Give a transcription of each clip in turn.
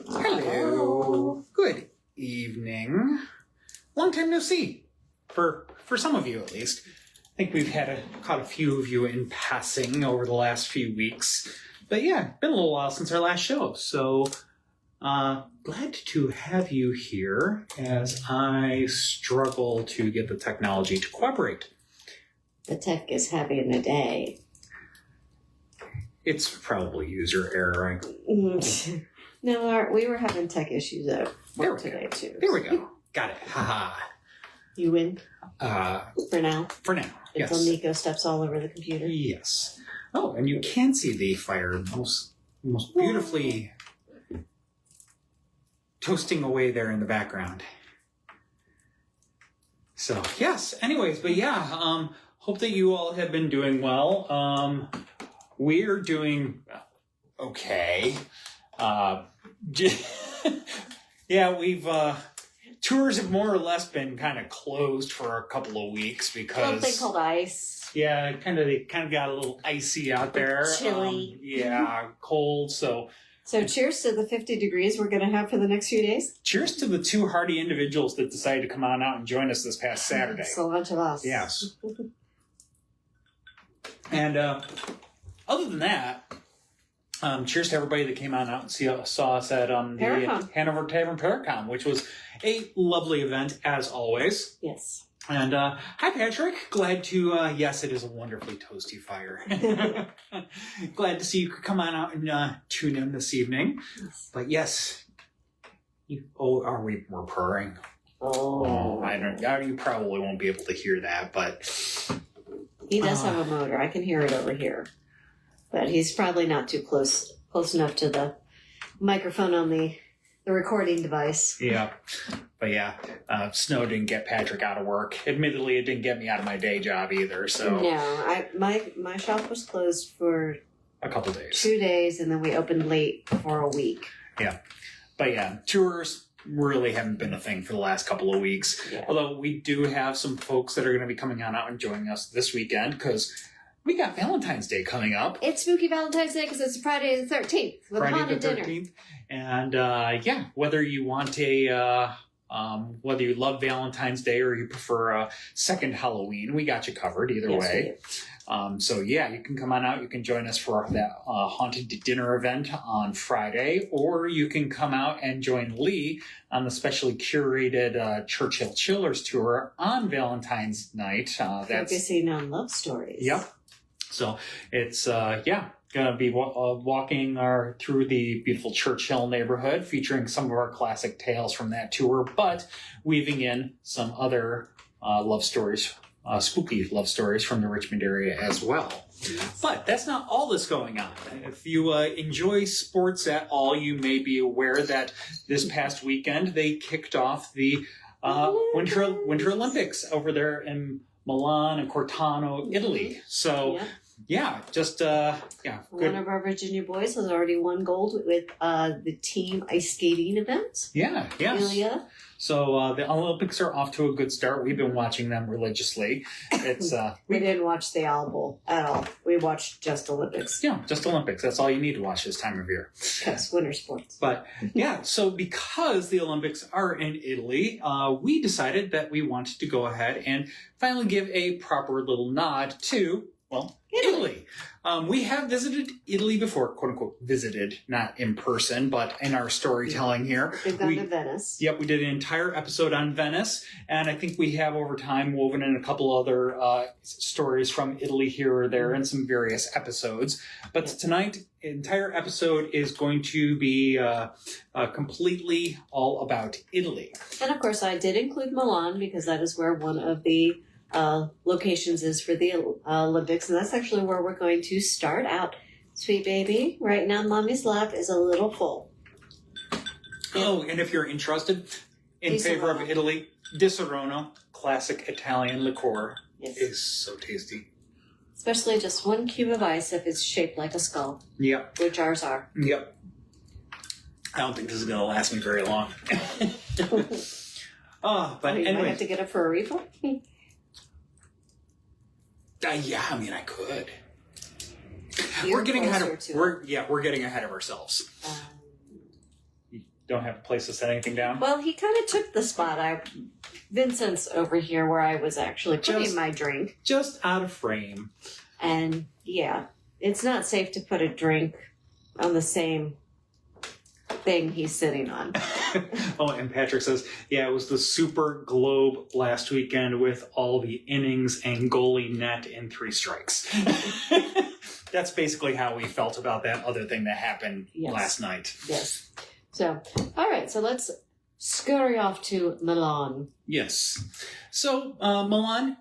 Hello. Good evening. Long time no see. For some of you, at least. I think we've caught a few of you in passing over the last few weeks. But yeah, been a little while since our last show. So, glad to have you here as I struggle to get the technology to cooperate. The tech is having a day. It's probably user error. No, we were having tech issues at work today, too. There we go. Got it. Haha. You win? For now? For now, yes. Until Nico steps all over the computer? Yes. Oh, and you can see the fire most beautifully toasting away there in the background. So, yes. Anyways, but yeah, hope that you all have been doing well. We're doing okay. Yeah, we've... tours have more or less been kind of closed for a couple of weeks because... Something called ice. Yeah, they kind of got a little icy out there. Chilly. Yeah, cold, So cheers to the 50 degrees we're going to have for the next few days. Cheers to the two hardy individuals that decided to come on out and join us this past Saturday. So much of us. Yes. And other than that... cheers to everybody that came on out and saw us at the Hanover Tavern Paracon, which was a lovely event, as always. Yes. And hi, Patrick. Glad to, yes, it is a wonderfully toasty fire. Glad to see you could come on out and tune in this evening. Yes. But yes, we're purring. Oh. You probably won't be able to hear that, but... He does have a motor. I can hear it over here. But he's probably not too close enough to the microphone on the recording device. Yeah. But yeah, snow didn't get Patrick out of work. Admittedly, it didn't get me out of my day job either, so... No, my shop was closed for... a couple days. 2 days, and then we opened late for a week. Yeah. But yeah, tours really haven't been a thing for the last couple of weeks. Yeah. Although we do have some folks that are going to be coming on out and joining us this weekend, because... we got Valentine's Day coming up. It's spooky Valentine's Day because it's Friday the 13th with haunted dinner. Friday the 13th. And yeah, whether you want whether you love Valentine's Day or you prefer a second Halloween, we got you covered either way. So yeah, you can come on out. You can join us for that haunted dinner event on Friday, or you can come out and join Lee on the specially curated Churchill Chillers tour on Valentine's night. Focusing on love stories. Yep. So it's, going to be walking through the beautiful Churchill neighborhood, featuring some of our classic tales from that tour, but weaving in some other love stories, spooky love stories from the Richmond area as well. Yes. But that's not all that's going on. If you enjoy sports at all, you may be aware that this past weekend they kicked off the Winter Olympics over there in Milan and Cortano, Italy. So, yeah, just, good. One of our Virginia boys has already won gold with the team ice skating event. Yeah, yes. Ilya. So, the Olympics are off to a good start. We've been watching them religiously. It's we didn't watch the Albo at all. We watched just Olympics. Yeah, just Olympics. That's all you need to watch this time of year. Yes, winter sports. But, yeah, so because the Olympics are in Italy, we decided that we wanted to go ahead and finally give a proper little nod to, well, Italy. We have visited Italy before, quote unquote, visited, not in person, but in our storytelling here. We've gone to Venice. Yep, we did an entire episode on Venice, and I think we have over time woven in a couple other stories from Italy here or there in some various episodes. But tonight, the entire episode is going to be completely all about Italy. And of course, I did include Milan because that is where one of the locations is for the Olympics, and that's actually where we're going to start out. Sweet baby, right now Mommy's lap is a little full. Oh, and if you're interested, in favor of Italy, Di Serono, classic Italian liqueur, is so tasty. Especially just 1 cube of ice if it's shaped like a skull. Yep. Which ours are. Yep. I don't think this is going to last me very long. But you anyway. might have to get up for a refill? Yeah, I mean, I could. We're getting ahead of we're getting ahead of ourselves. don't have a place to set anything down? Well, he kind of took the spot. Vincent's over here where I was actually putting my drink. Just out of frame. And yeah, it's not safe to put a drink on the same thing he's sitting on. Oh, and Patrick says, yeah, it was the Super Globe last weekend with all the innings and goalie net in 3 strikes. That's basically how we felt about that other thing that happened last night. Yes. So, all right, so let's scurry off to Milan. Yes. So, Milan,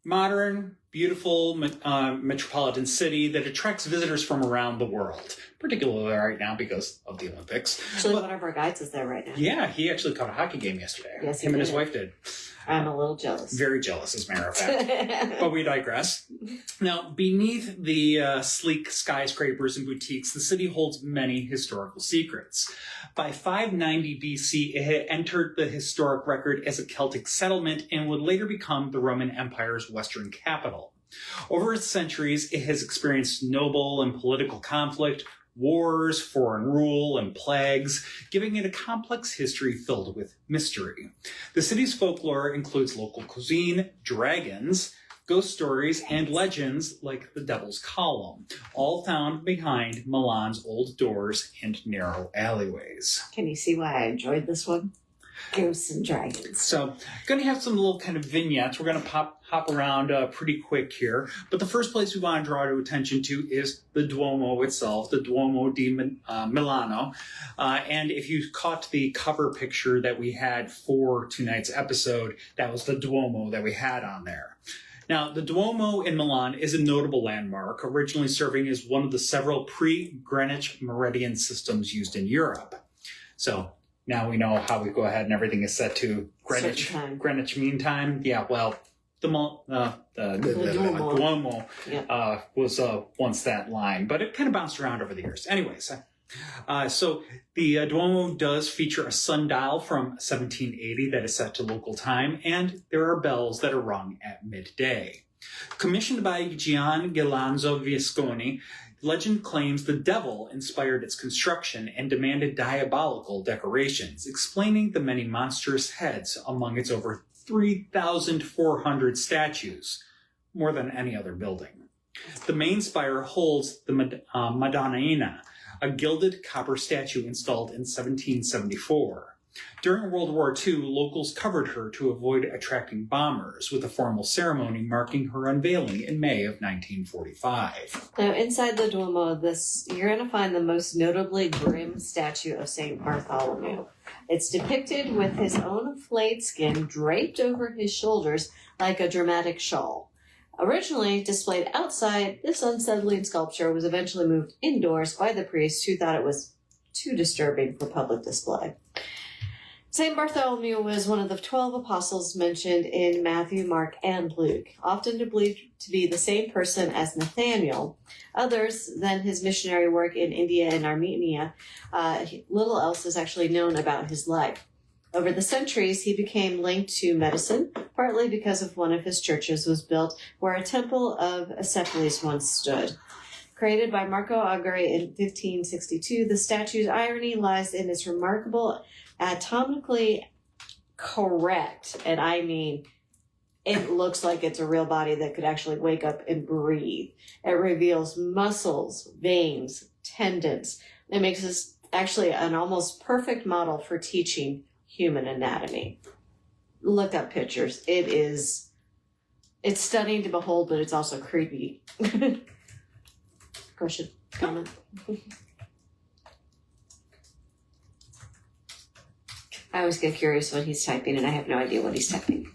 modern, beautiful metropolitan city that attracts visitors from around the world, particularly right now because of the Olympics. Actually, one of our guides is there right now. Yeah, he actually caught a hockey game yesterday. Yes, Him and his wife did. I'm a little jealous. Very jealous, as a matter of fact. But we digress. Now, beneath the sleek skyscrapers and boutiques, the city holds many historical secrets. By 590 BC, it had entered the historic record as a Celtic settlement and would later become the Roman Empire's western capital. Over its centuries, it has experienced noble and political conflict, wars, foreign rule, and plagues, giving it a complex history filled with mystery. The city's folklore includes local cuisine, dragons, ghost stories, and legends like the Devil's Column, all found behind Milan's old doors and narrow alleyways. Can you see why I enjoyed this one? Ghosts and dragons. So, going to have some little kind of vignettes. We're going to hop around pretty quick here. But the first place we want to draw our attention to is the Duomo itself, the Duomo di Milano. And if you caught the cover picture that we had for tonight's episode, that was the Duomo that we had on there. Now, the Duomo in Milan is a notable landmark, originally serving as one of the several pre-Greenwich meridian systems used in Europe. So, now we know how we go ahead and everything is set to Greenwich Mean Time. Yeah, well, the Duomo was once that line, but it kind of bounced around over the years. Anyways, so the Duomo does feature a sundial from 1780 that is set to local time, and there are bells that are rung at midday. Commissioned by Gian Ghilanzo Visconti, legend claims the devil inspired its construction and demanded diabolical decorations, explaining the many monstrous heads among its over 3,400 statues, more than any other building. The main spire holds the Madonnina, a gilded copper statue installed in 1774. During World War II, locals covered her to avoid attracting bombers, with a formal ceremony marking her unveiling in May of 1945. Now, inside the Duomo, you're going to find the most notably grim statue of St. Bartholomew. It's depicted with his own flayed skin draped over his shoulders like a dramatic shawl. Originally displayed outside, this unsettling sculpture was eventually moved indoors by the priest who thought it was too disturbing for public display. St. Bartholomew was one of the 12 apostles mentioned in Matthew, Mark, and Luke, often believed to be the same person as Nathaniel. Others, than his missionary work in India and Armenia, little else is actually known about his life. Over the centuries, he became linked to medicine, partly because of one of his churches was built where a temple of Cephalus once stood. Created by Marco Agri in 1562, the statue's irony lies in its remarkable anatomically correct, and I mean, it looks like it's a real body that could actually wake up and breathe. It reveals muscles, veins, tendons. It makes this actually an almost perfect model for teaching human anatomy. Look up pictures. It's stunning to behold, but it's also creepy. Question, comment? I always get curious when he's typing, and I have no idea what he's typing.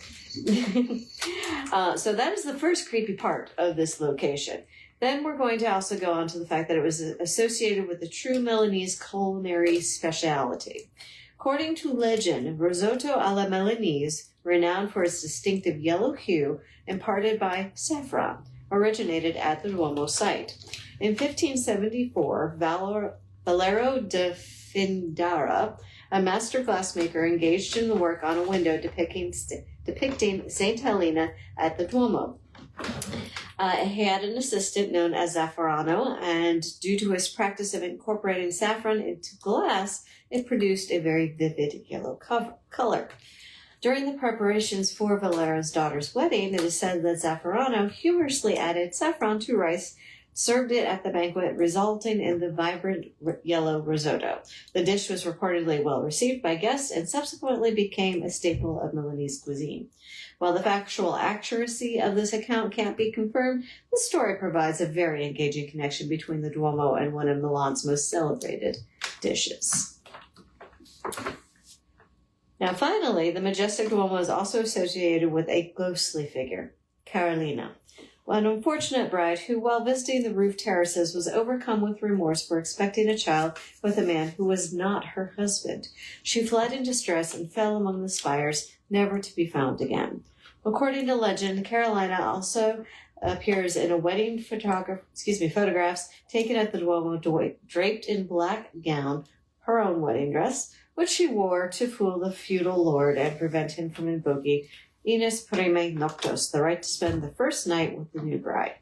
So that is the first creepy part of this location. Then we're going to also go on to the fact that it was associated with the true Milanese culinary speciality. According to legend, risotto alla Milanese, renowned for its distinctive yellow hue imparted by saffron, originated at the Duomo site. In 1574, Valero de Findara, a master glassmaker, engaged in the work on a window depicting Saint Helena at the Duomo. He had an assistant known as Zaffarano, and due to his practice of incorporating saffron into glass, it produced a very vivid yellow color. During the preparations for Valera's daughter's wedding, it is said that Zaffarano humorously added saffron to rice, served it at the banquet, resulting in the vibrant yellow risotto. The dish was reportedly well received by guests and subsequently became a staple of Milanese cuisine. While the factual accuracy of this account can't be confirmed, the story provides a very engaging connection between the Duomo and one of Milan's most celebrated dishes. Now, finally, the majestic Duomo is also associated with a ghostly figure, Carolina, an unfortunate bride who, while visiting the roof terraces, was overcome with remorse for expecting a child with a man who was not her husband. She fled in distress and fell among the spires, never to be found again. According to legend, Carolina also appears in a wedding photographs taken at the Duomo, draped in black gown, her own wedding dress, which she wore to fool the feudal lord and prevent him from invoking Inus Prime Noctos, the right to spend the first night with the new bride.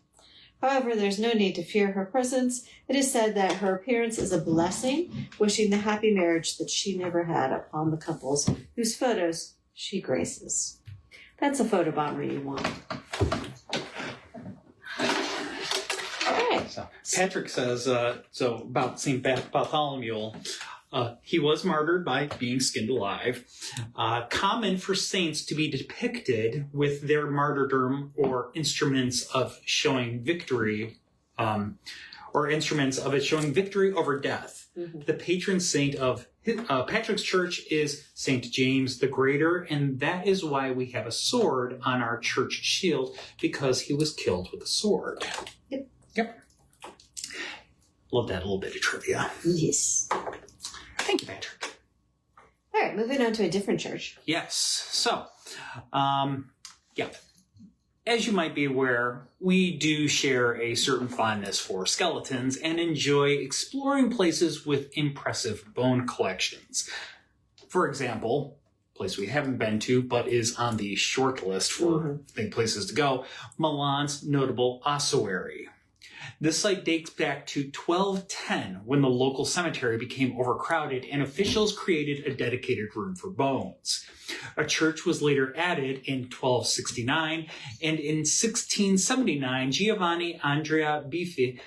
However, there's no need to fear her presence. It is said that her appearance is a blessing, wishing the happy marriage that she never had upon the couples whose photos she graces. That's a photobomber you want. All right. So Patrick says, about St. Bartholomew, he was martyred by being skinned alive. Common for saints to be depicted with their martyrdom or instruments of showing victory, over death. Mm-hmm. The patron saint of Patrick's church is St. James the Greater, and that is why we have a sword on our church shield, because he was killed with a sword. Yep. Love that little bit of trivia. Yes. Thank you, Patrick. All right, moving on to a different church. Yes. So, as you might be aware, we do share a certain fondness for skeletons and enjoy exploring places with impressive bone collections. For example, a place we haven't been to but is on the short list for big places to go, Milan's notable ossuary. This site dates back to 1210, when the local cemetery became overcrowded and officials created a dedicated room for bones. A church was later added in 1269, and in 1679, Giovanni Andrea Biffi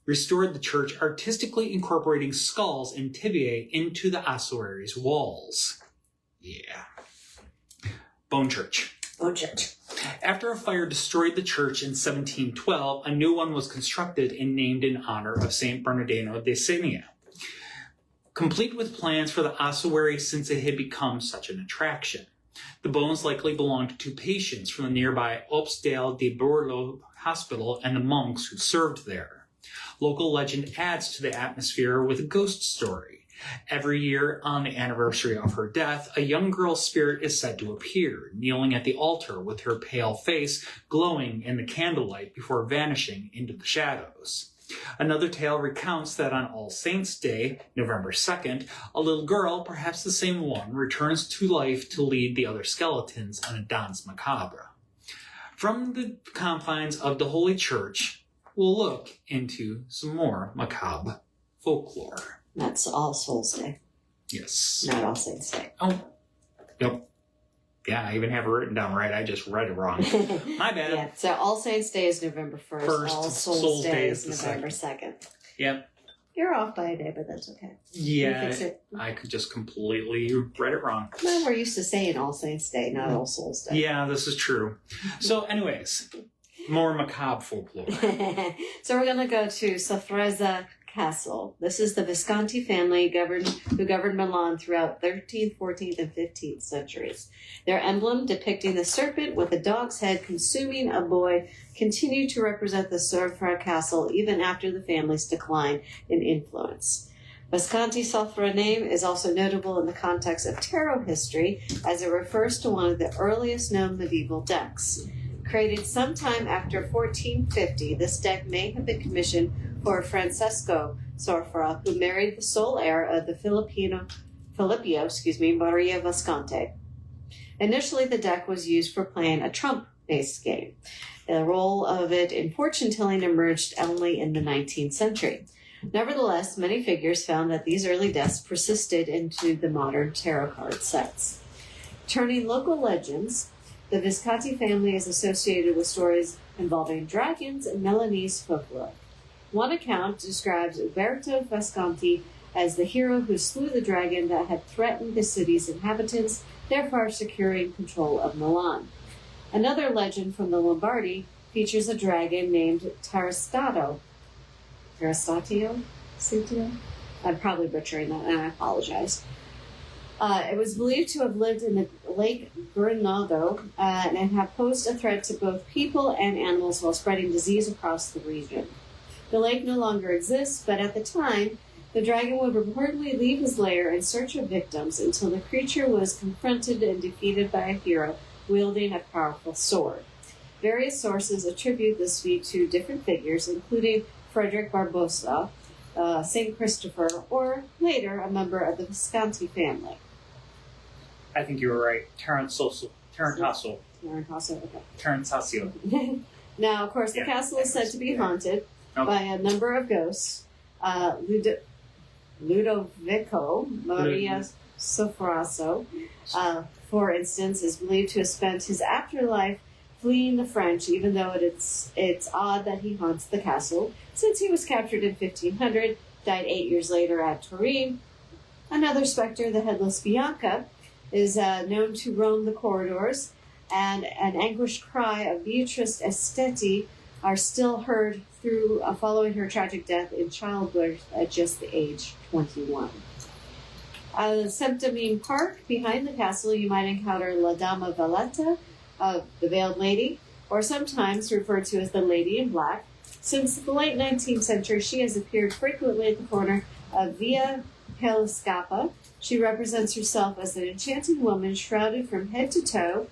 restored the church, artistically incorporating skulls and tibiae into the ossuary's walls. Yeah. Bone church. Bone church. After a fire destroyed the church in 1712, a new one was constructed and named in honor of St. Bernardino de Siena, complete with plans for the ossuary since it had become such an attraction. The bones likely belonged to patients from the nearby Ospedale di Borlo Hospital and the monks who served there. Local legend adds to the atmosphere with a ghost story. Every year, on the anniversary of her death, a young girl's spirit is said to appear, kneeling at the altar with her pale face glowing in the candlelight before vanishing into the shadows. Another tale recounts that on All Saints' Day, November 2nd, a little girl, perhaps the same one, returns to life to lead the other skeletons on a danse macabre. From the confines of the Holy Church, we'll look into some more macabre folklore. That's All Souls Day. Yes. Not All Saints Day. Oh. Yep. Yeah, I even have it written down right. I just read it wrong. My bad. Yeah, so All Saints Day is November 1st. All Souls Day is November 2nd. Yep. You're off by a day, but that's okay. Yeah, I could just completely read it wrong. Well, we're used to saying All Saints Day, not All Souls Day. Yeah, this is true. So anyways, more macabre folklore. So we're going to go to Sforza Castle. This is the Visconti family who governed Milan throughout 13th, 14th, and 15th centuries. Their emblem, depicting the serpent with a dog's head consuming a boy, continued to represent the Sforza Castle even after the family's decline in influence. Visconti Sforza name is also notable in the context of tarot history, as it refers to one of the earliest known medieval decks. Created sometime after 1450, this deck may have been commissioned for Francesco Sforza, who married the sole heir of the Filippo, Maria Visconti. Initially, the deck was used for playing a trump based game. The role of it in fortune telling emerged only in the 19th century. Nevertheless, many figures found that these early deaths persisted into the modern tarot card sets. Turning local legends, the Visconti family is associated with stories involving dragons and Milanese folklore. One account describes Uberto Visconti as the hero who slew the dragon that had threatened the city's inhabitants, therefore securing control of Milan. Another legend from the Lombardy features a dragon named Tarastatio? I'm probably butchering that, and I apologize. It was believed to have lived in the Lake Bernardo and have posed a threat to both people and animals while spreading disease across the region. The lake no longer exists, but at the time, the dragon would reportedly leave his lair in search of victims until the creature was confronted and defeated by a hero wielding a powerful sword. Various sources attribute this feat to different figures, including Frederick Barbossa, St. Christopher, or later a member of the Visconti family. I think you were right. Tarantasso. Tarantasso, okay. Now, of course, the castle is said to be haunted by a number of ghosts. Ludovico Maria Sforza, for instance, is believed to have spent his afterlife fleeing the French, even though it's odd that he haunts the castle, since he was captured in 1500, died 8 years later at Turin. Another specter, the headless Bianca, is known to roam the corridors, and an anguished cry of Beatrice Esteti are still heard through following her tragic death in childbirth at just the age 21. At the Septimine Park, behind the castle, you might encounter La Dama Veleta, the Veiled Lady, or sometimes referred to as the Lady in Black. Since the late 19th century, she has appeared frequently at the corner of Via Pelescapa. She represents herself as an enchanting woman shrouded from head to toe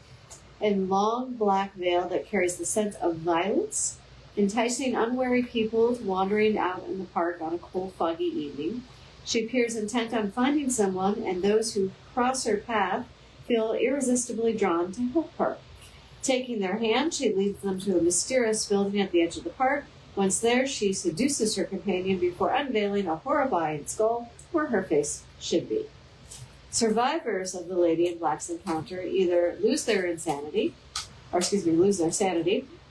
in long black veil that carries the scent of violets, enticing unwary people wandering out in the park on a cold, foggy evening. She appears intent on finding someone, and those who cross her path feel irresistibly drawn to help her. Taking their hand, she leads them to a mysterious building at the edge of the park. Once there, she seduces her companion before unveiling a horrifying skull where her face should be. Survivors of the Lady in Black's encounter either lose their sanity,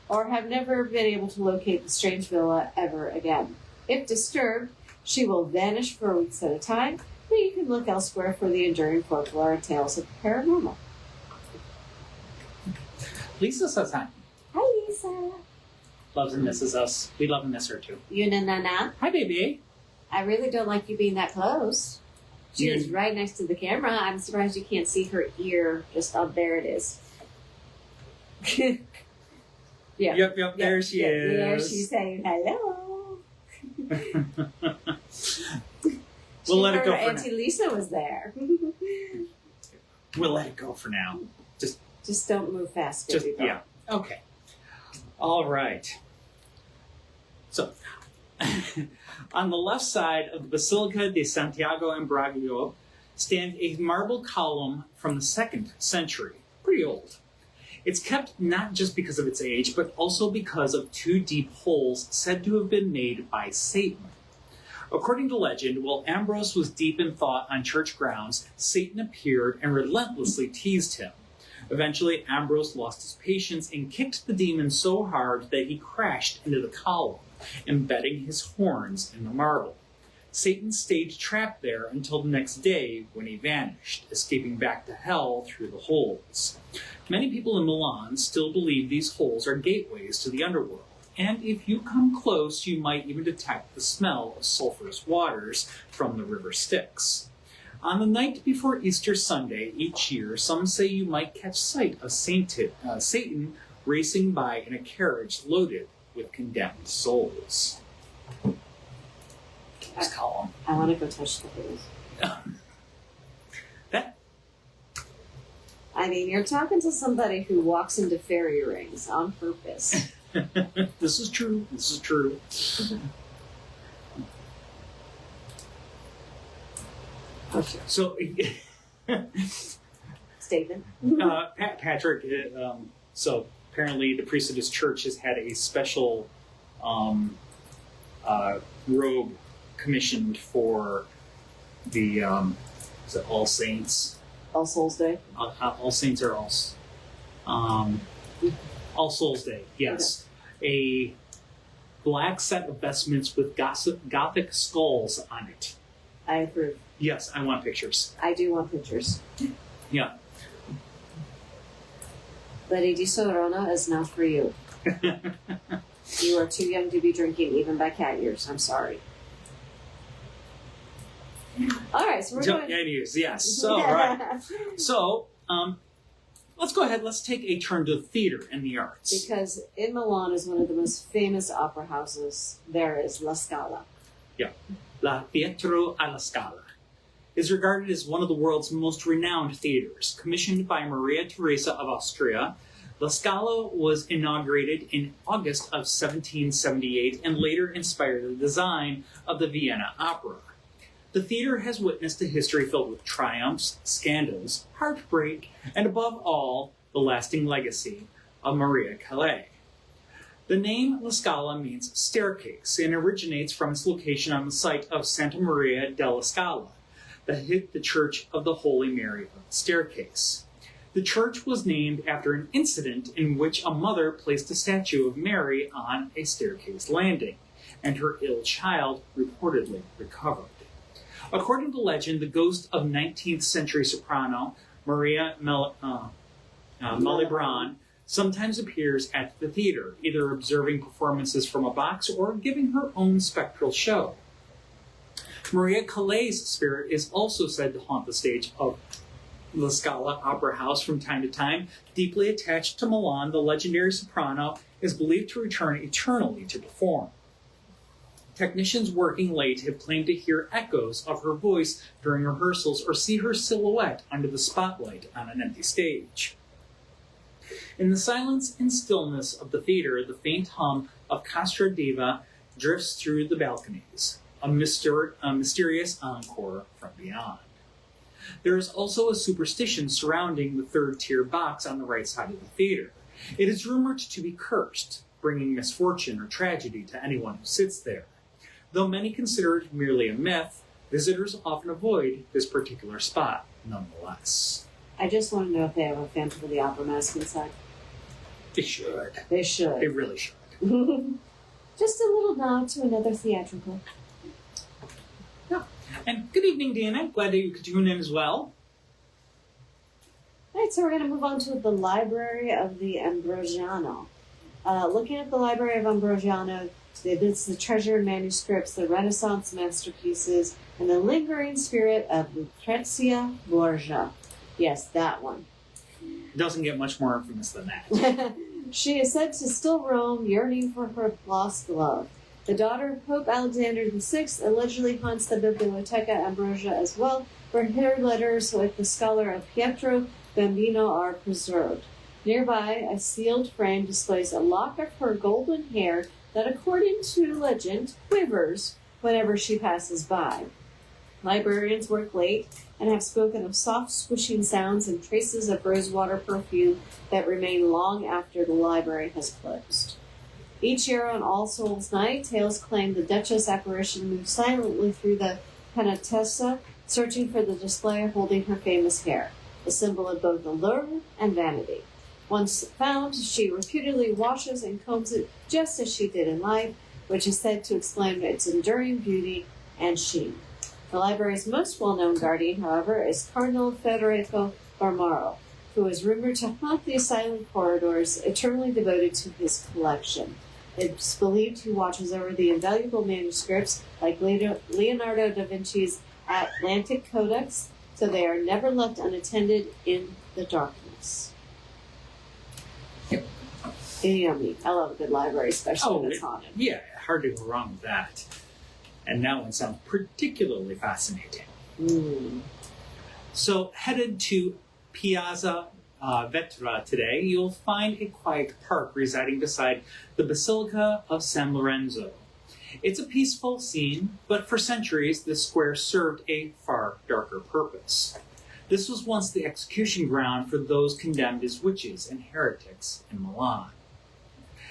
or have never been able to locate the strange villa ever again. If disturbed, she will vanish for weeks at a time, but you can look elsewhere for the enduring folklore and tales of the paranormal. Lisa says hi. Hi, Lisa. Loves and misses us. We love and miss her too. You na. Hi, baby. I really don't like you being that close. She is right next to the camera. I'm surprised you can't see her ear. Just up there it is. Yeah. Yep, there she is. There she's saying hello. We'll let it go for Auntie now. Lisa was there. We'll let it go for now. Just don't move fast, baby. Yeah. Okay. All right. So, on the left side of the Basilica de Santiago Ambrosiana stands a marble column from the 2nd century. Pretty old. It's kept not just because of its age, but also because of 2 deep holes said to have been made by Satan. According to legend, while Ambrose was deep in thought on church grounds, Satan appeared and relentlessly teased him. Eventually, Ambrose lost his patience and kicked the demon so hard that he crashed into the column, embedding his horns in the marble. Satan stayed trapped there until the next day when he vanished, escaping back to hell through the holes. Many people in Milan still believe these holes are gateways to the underworld, and if you come close, you might even detect the smell of sulfurous waters from the river Styx. On the night before Easter Sunday each year, some say you might catch sight of Satan racing by in a carriage loaded with condemned souls. This column. I want to go touch the holes. I mean, you're talking to somebody who walks into fairy rings on purpose. This is true. Okay. So, Statement. Patrick, so apparently the priest of his church has had a special robe commissioned for the is it All Saints? All Souls Day. All Saints or All Souls Day. Yes, a black set of vestments with gothic skulls on it. I approve. Yes, I want pictures. I do want pictures. Yeah. Lady Di Sorona is not for you. You are too young to be drinking, even by cat years. I'm sorry. All right, so we're going. Anyways, yes. So right. So let's go ahead. Let's take a turn to the theater and the arts. Because in Milan is one of the most famous opera houses there is, La Scala. Yeah, La Teatro alla Scala is regarded as one of the world's most renowned theaters. Commissioned by Maria Theresa of Austria, La Scala was inaugurated in August of 1778 and later inspired the design of the Vienna Opera. The theater has witnessed a history filled with triumphs, scandals, heartbreak, and above all, the lasting legacy of Maria Calais. The name La Scala means staircase and originates from its location on the site of Santa Maria della Scala, the Church of the Holy Mary of the Staircase. The church was named after an incident in which a mother placed a statue of Mary on a staircase landing, and her ill child reportedly recovered. According to legend, the ghost of 19th century soprano Maria Malibran sometimes appears at the theater, either observing performances from a box or giving her own spectral show. Maria Calais' spirit is also said to haunt the stage of La Scala Opera House from time to time. Deeply attached to Milan, the legendary soprano is believed to return eternally to perform. Technicians working late have claimed to hear echoes of her voice during rehearsals or see her silhouette under the spotlight on an empty stage. In the silence and stillness of the theater, the faint hum of Castra Diva drifts through the balconies, a mysterious encore from beyond. There is also a superstition surrounding the third-tier box on the right side of the theater. It is rumored to be cursed, bringing misfortune or tragedy to anyone who sits there. Though many consider it merely a myth, visitors often avoid this particular spot nonetheless. I just want to know if they have a Phantom of the Opera mask inside. They should. They should. They really should. Just a little nod to another theatrical. Yeah. And good evening, Dana. Glad that you could tune in as well. All right, so we're going to move on to the Library of the Ambrosiana. Looking at the Library of Ambrosiana, it's the treasured manuscripts, the Renaissance masterpieces, and the lingering spirit of Lucrezia Borgia. Yes, that one. Doesn't get much more infamous than that. She is said to still roam, yearning for her lost love. The daughter of Pope Alexander VI allegedly haunts the Biblioteca Ambrosia as well, where her letters with the scholar of Pietro Bambino are preserved. Nearby, a sealed frame displays a lock of her golden hair that, according to legend, quivers whenever she passes by. Librarians work late and have spoken of soft swishing sounds and traces of rosewater perfume that remain long after the library has closed. Each year on All Souls' Night, tales claim the Duchess apparition moves silently through the Piazzza, searching for the display holding her famous hair, a symbol of both allure and vanity. Once found, she reputedly washes and combs it just as she did in life, which is said to explain its enduring beauty and sheen. The library's most well-known guardian, however, is Cardinal Federico Barmaro, who is rumored to haunt the asylum corridors, eternally devoted to his collection. It's believed he watches over the invaluable manuscripts, like Leonardo da Vinci's Atlantic Codex, so they are never left unattended in the darkness. Yep. Yummy. I love a good library, especially when it's haunted. Yeah, hard to go wrong with that. And that one sounds particularly fascinating. So, headed to Piazza Vetra today, you'll find a quiet park residing beside the Basilica of San Lorenzo. It's a peaceful scene, but for centuries this square served a far darker purpose. This was once the execution ground for those condemned as witches and heretics in Milan.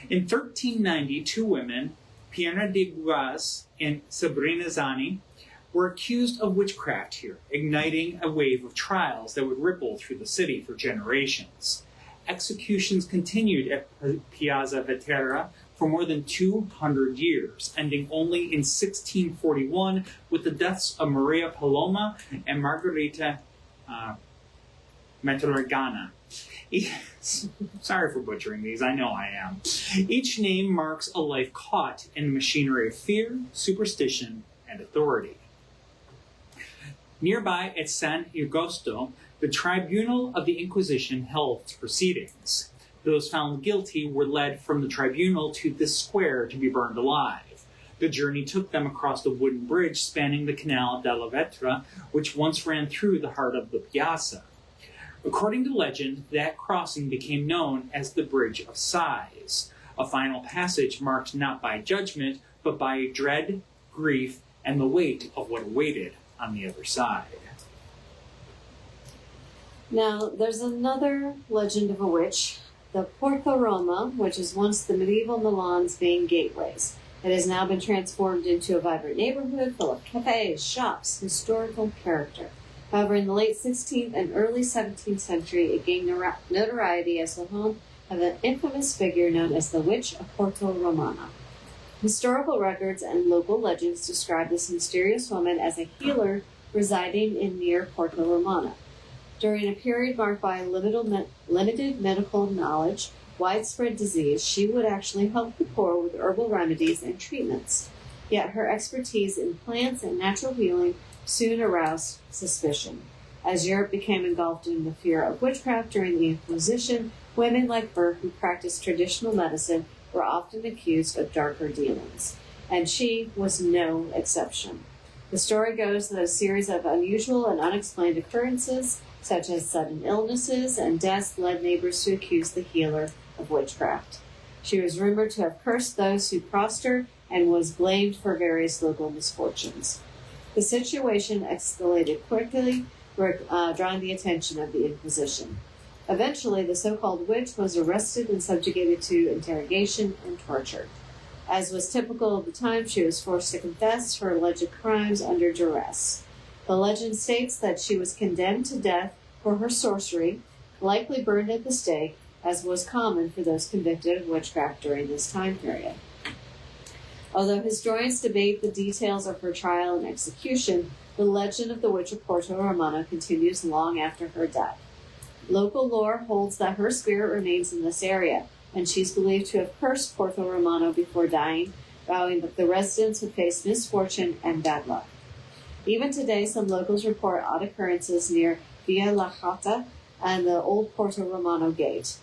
In 1390, two women, Piana de Guas and Sabrina Zani, were accused of witchcraft here, igniting a wave of trials that would ripple through the city for generations. Executions continued at Piazza Vetra for more than 200 years, ending only in 1641 with the deaths of Maria Paloma and Margherita Metragana. Sorry for butchering these, I know I am. Each name marks a life caught in the machinery of fear, superstition, and authority. Nearby at San Agosto, the tribunal of the Inquisition held its proceedings. Those found guilty were led from the tribunal to this square to be burned alive. The journey took them across the wooden bridge spanning the Canal della Vetra, which once ran through the heart of the Piazza. According to legend, that crossing became known as the Bridge of Sighs, a final passage marked not by judgment, but by dread, grief, and the weight of what awaited on the other side. Now, there's another legend of a witch, the Porta Roma, which is once the medieval Milan's main gateways. It has now been transformed into a vibrant neighborhood full of cafes, shops, historical character. However, in the late 16th and early 17th century, it gained notoriety as the home of an infamous figure known as the Witch of Porta Romana. Historical records and local legends describe this mysterious woman as a healer residing in near Porta Romana. During a period marked by limited medical knowledge, widespread disease, she would actually help the poor with herbal remedies and treatments. Yet her expertise in plants and natural healing soon aroused suspicion. As Europe became engulfed in the fear of witchcraft during the Inquisition, women like her who practiced traditional medicine were often accused of darker dealings, and she was no exception. The story goes that a series of unusual and unexplained occurrences, such as sudden illnesses and deaths, led neighbors to accuse the healer of witchcraft. She was rumored to have cursed those who crossed her and was blamed for various local misfortunes. The situation escalated quickly, drawing the attention of the Inquisition. Eventually, the so-called witch was arrested and subjugated to interrogation and torture. As was typical of the time, she was forced to confess her alleged crimes under duress. The legend states that she was condemned to death for her sorcery, likely burned at the stake, as was common for those convicted of witchcraft during this time period. Although historians debate the details of her trial and execution, the legend of the Witch of Porta Romana continues long after her death. Local lore holds that her spirit remains in this area, and she's believed to have cursed Porta Romano before dying, vowing that the residents would face misfortune and bad luck. Even today, some locals report odd occurrences near Via La Chata and the old Porta Romano gate.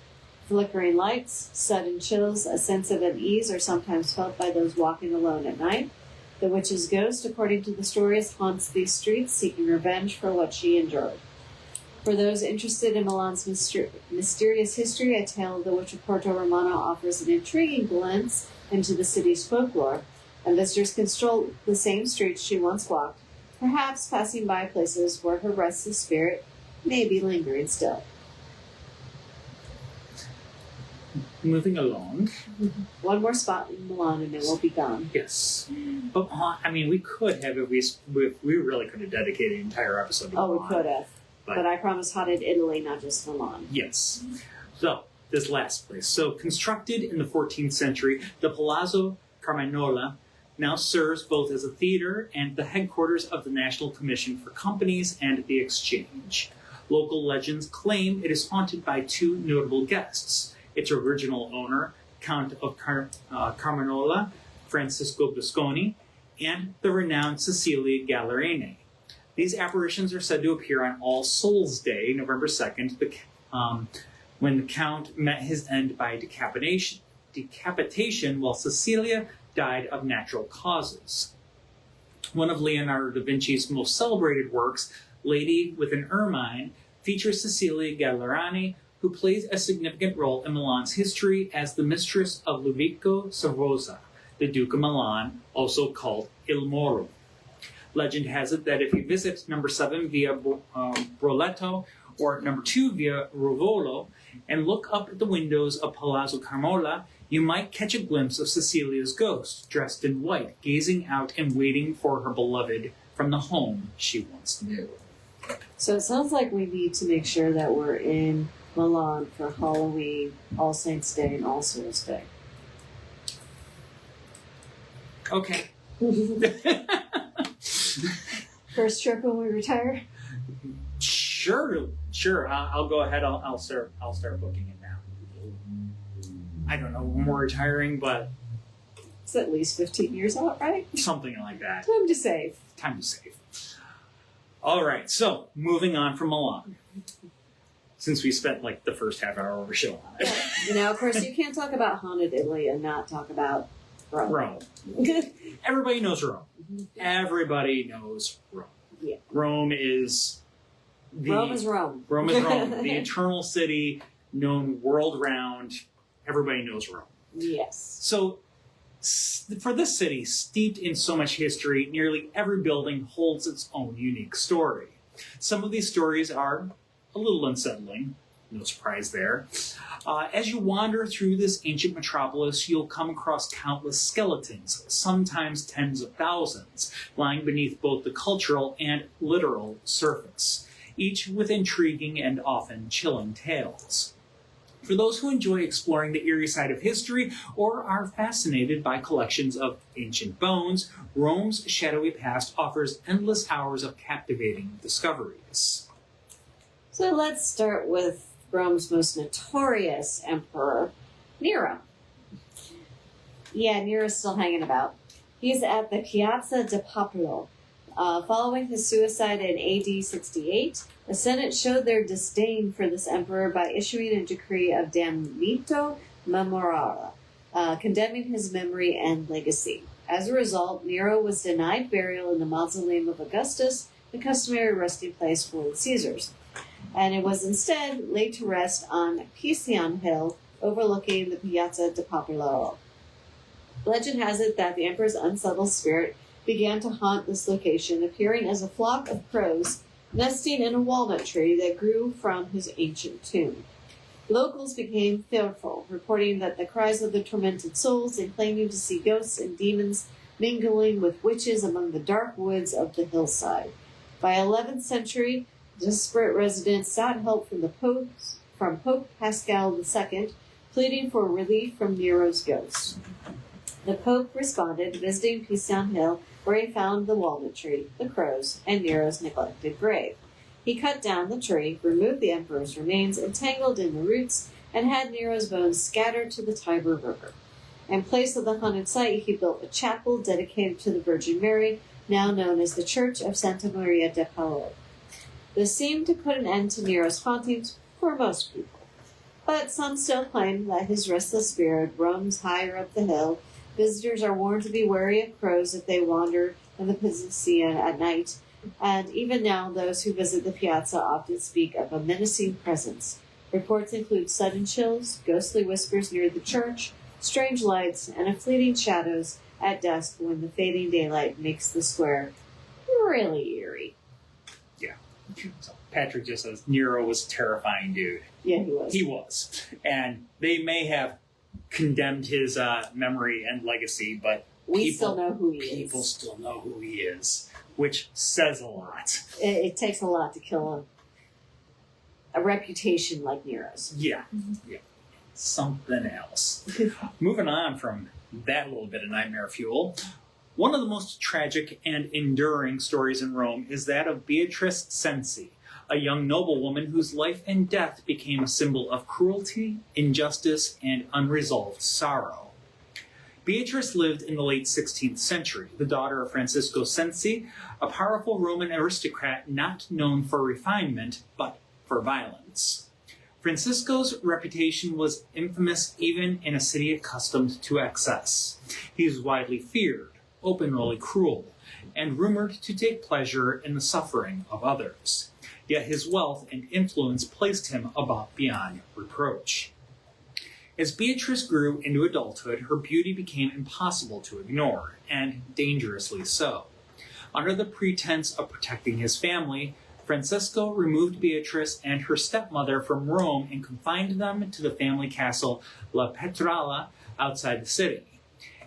Flickering lights, sudden chills, a sense of unease are sometimes felt by those walking alone at night. The witch's ghost, according to the stories, haunts these streets, seeking revenge for what she endured. For those interested in Milan's mysterious history, a tale of the Witch of Porta Romano offers an intriguing glimpse into the city's folklore, and visitors can stroll the same streets she once walked, perhaps passing by places where her restless spirit may be lingering still. Moving along. One more spot in Milan and it will be gone. Yes. But, we could have, if we really could have dedicated an entire episode to Milan. Oh, we could have. But I promise haunted Italy, not just Milan. Yes. So, this last place. So, constructed in the 14th century, the Palazzo Carmagnola now serves both as a theater and the headquarters of the National Commission for Companies and the Exchange. Local legends claim it is haunted by two notable guests. Its original owner, Count of Carmagnola, Francisco Busconi, and the renowned Cecilia Gallerini. These apparitions are said to appear on All Souls' Day, November 2nd, when the Count met his end by decapitation while Cecilia died of natural causes. One of Leonardo da Vinci's most celebrated works, Lady with an Ermine, features Cecilia Gallerini, who plays a significant role in Milan's history as the mistress of Ludovico Sforza, the Duke of Milan, also called Il Moro. Legend has it that if you visit number 7 via Broletto or number 2 via Rovolo and look up at the windows of Palazzo Carmagnola, you might catch a glimpse of Cecilia's ghost, dressed in white, gazing out and waiting for her beloved from the home she once knew. So it sounds like we need to make sure that we're in Milan for Halloween, All Saints' Day, and All Souls' Day. Okay. First trip when we retire? Sure. I'll go ahead. I'll start booking it now. I don't know when we're retiring, but It's at least 15 years out, right? something like that. Time to save. Time to save. All right. So moving on from Milan, since we spent like the first half hour of our show on it. You know, of course, you can't talk about haunted Italy and not talk about Rome. Rome. Everybody knows Rome. Everybody knows Rome. Yeah. Rome is Rome is Rome. Rome is Rome. The eternal city known world round. Everybody knows Rome. Yes. So, for this city, steeped in so much history, nearly every building holds its own unique story. Some of these stories are a little unsettling. No surprise there. As you wander through this ancient metropolis, you'll come across countless skeletons, sometimes tens of thousands, lying beneath both the cultural and literal surface, each with intriguing and often chilling tales. For those who enjoy exploring the eerie side of history or are fascinated by collections of ancient bones, Rome's shadowy past offers endless hours of captivating discoveries. So let's start with Rome's most notorious emperor, Nero. Yeah, Nero's still hanging about. He's at the Piazza di Popolo. Following his suicide in AD 68, the Senate showed their disdain for this emperor by issuing a decree of damnito memoriale, condemning his memory and legacy. As a result, Nero was denied burial in the mausoleum of Augustus, the customary resting place for the Caesars, and it was instead laid to rest on Piazza Hill, overlooking the Piazza di Popolo. Legend has it that the emperor's unsettled spirit began to haunt this location, appearing as a flock of crows nesting in a walnut tree that grew from his ancient tomb. Locals became fearful, reporting that the cries of the tormented souls and claiming to see ghosts and demons mingling with witches among the dark woods of the hillside. By 11th century, desperate residents sought help from Pope Pascal II, pleading for relief from Nero's ghost. The Pope responded, visiting Piazza Hill, where he found the walnut tree, the crows, and Nero's neglected grave. He cut down the tree, removed the emperor's remains entangled in the roots, and had Nero's bones scattered to the Tiber River. In place of the haunted site, he built a chapel dedicated to the Virgin Mary, now known as the Church of Santa Maria de Paolo. This seemed to put an end to Nero's hauntings for most people. But some still claim that his restless spirit roams higher up the hill. Visitors are warned to be wary of crows if they wander in the Piazza at night, and even now those who visit the piazza often speak of a menacing presence. Reports include sudden chills, ghostly whispers near the church, strange lights, and fleeting shadows at dusk when the fading daylight makes the square really eerie. Yeah. So Patrick just says Nero was a terrifying dude. Yeah, he was. He was. And they may have condemned his memory and legacy, but we still know who he is. People still know who he is, which says a lot. It takes a lot to kill a reputation like Nero's. Yeah. Something else. Moving on from that little bit of nightmare fuel, one of the most tragic and enduring stories in Rome is that of Beatrice Cenci, a young noblewoman whose life and death became a symbol of cruelty, injustice, and unresolved sorrow. Beatrice lived in the late 16th century, the daughter of Francisco Cenci, a powerful Roman aristocrat not known for refinement, but for violence. Francisco's reputation was infamous even in a city accustomed to excess. He was widely feared, openly cruel, and rumored to take pleasure in the suffering of others. Yet his wealth and influence placed him above beyond reproach. As Beatrice grew into adulthood, her beauty became impossible to ignore, and dangerously so. Under the pretense of protecting his family, Francesco removed Beatrice and her stepmother from Rome and confined them to the family castle La Petrala outside the city.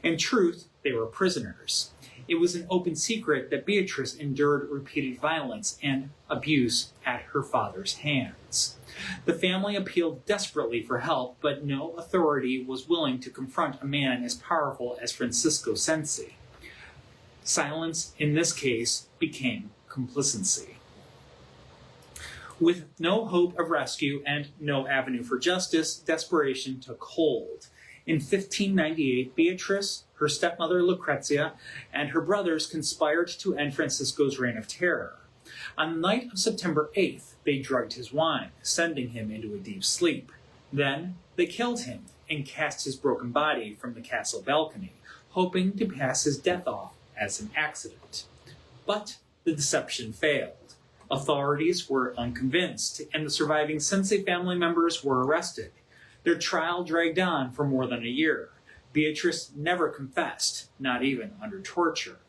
In truth, they were prisoners. It was an open secret that Beatrice endured repeated violence and abuse at her father's hands. The family appealed desperately for help, but no authority was willing to confront a man as powerful as Francisco Sensi. Silence, in this case, became complacency. With no hope of rescue and no avenue for justice, desperation took hold. In 1598, Beatrice, her stepmother Lucrezia, and her brothers conspired to end Francisco's reign of terror. On the night of September 8th, they drugged his wine, sending him into a deep sleep. Then they killed him and cast his broken body from the castle balcony, hoping to pass his death off as an accident. But the deception failed. Authorities were unconvinced, and the surviving Sensi family members were arrested. Their trial dragged on for more than a year. Beatrice never confessed, not even under torture.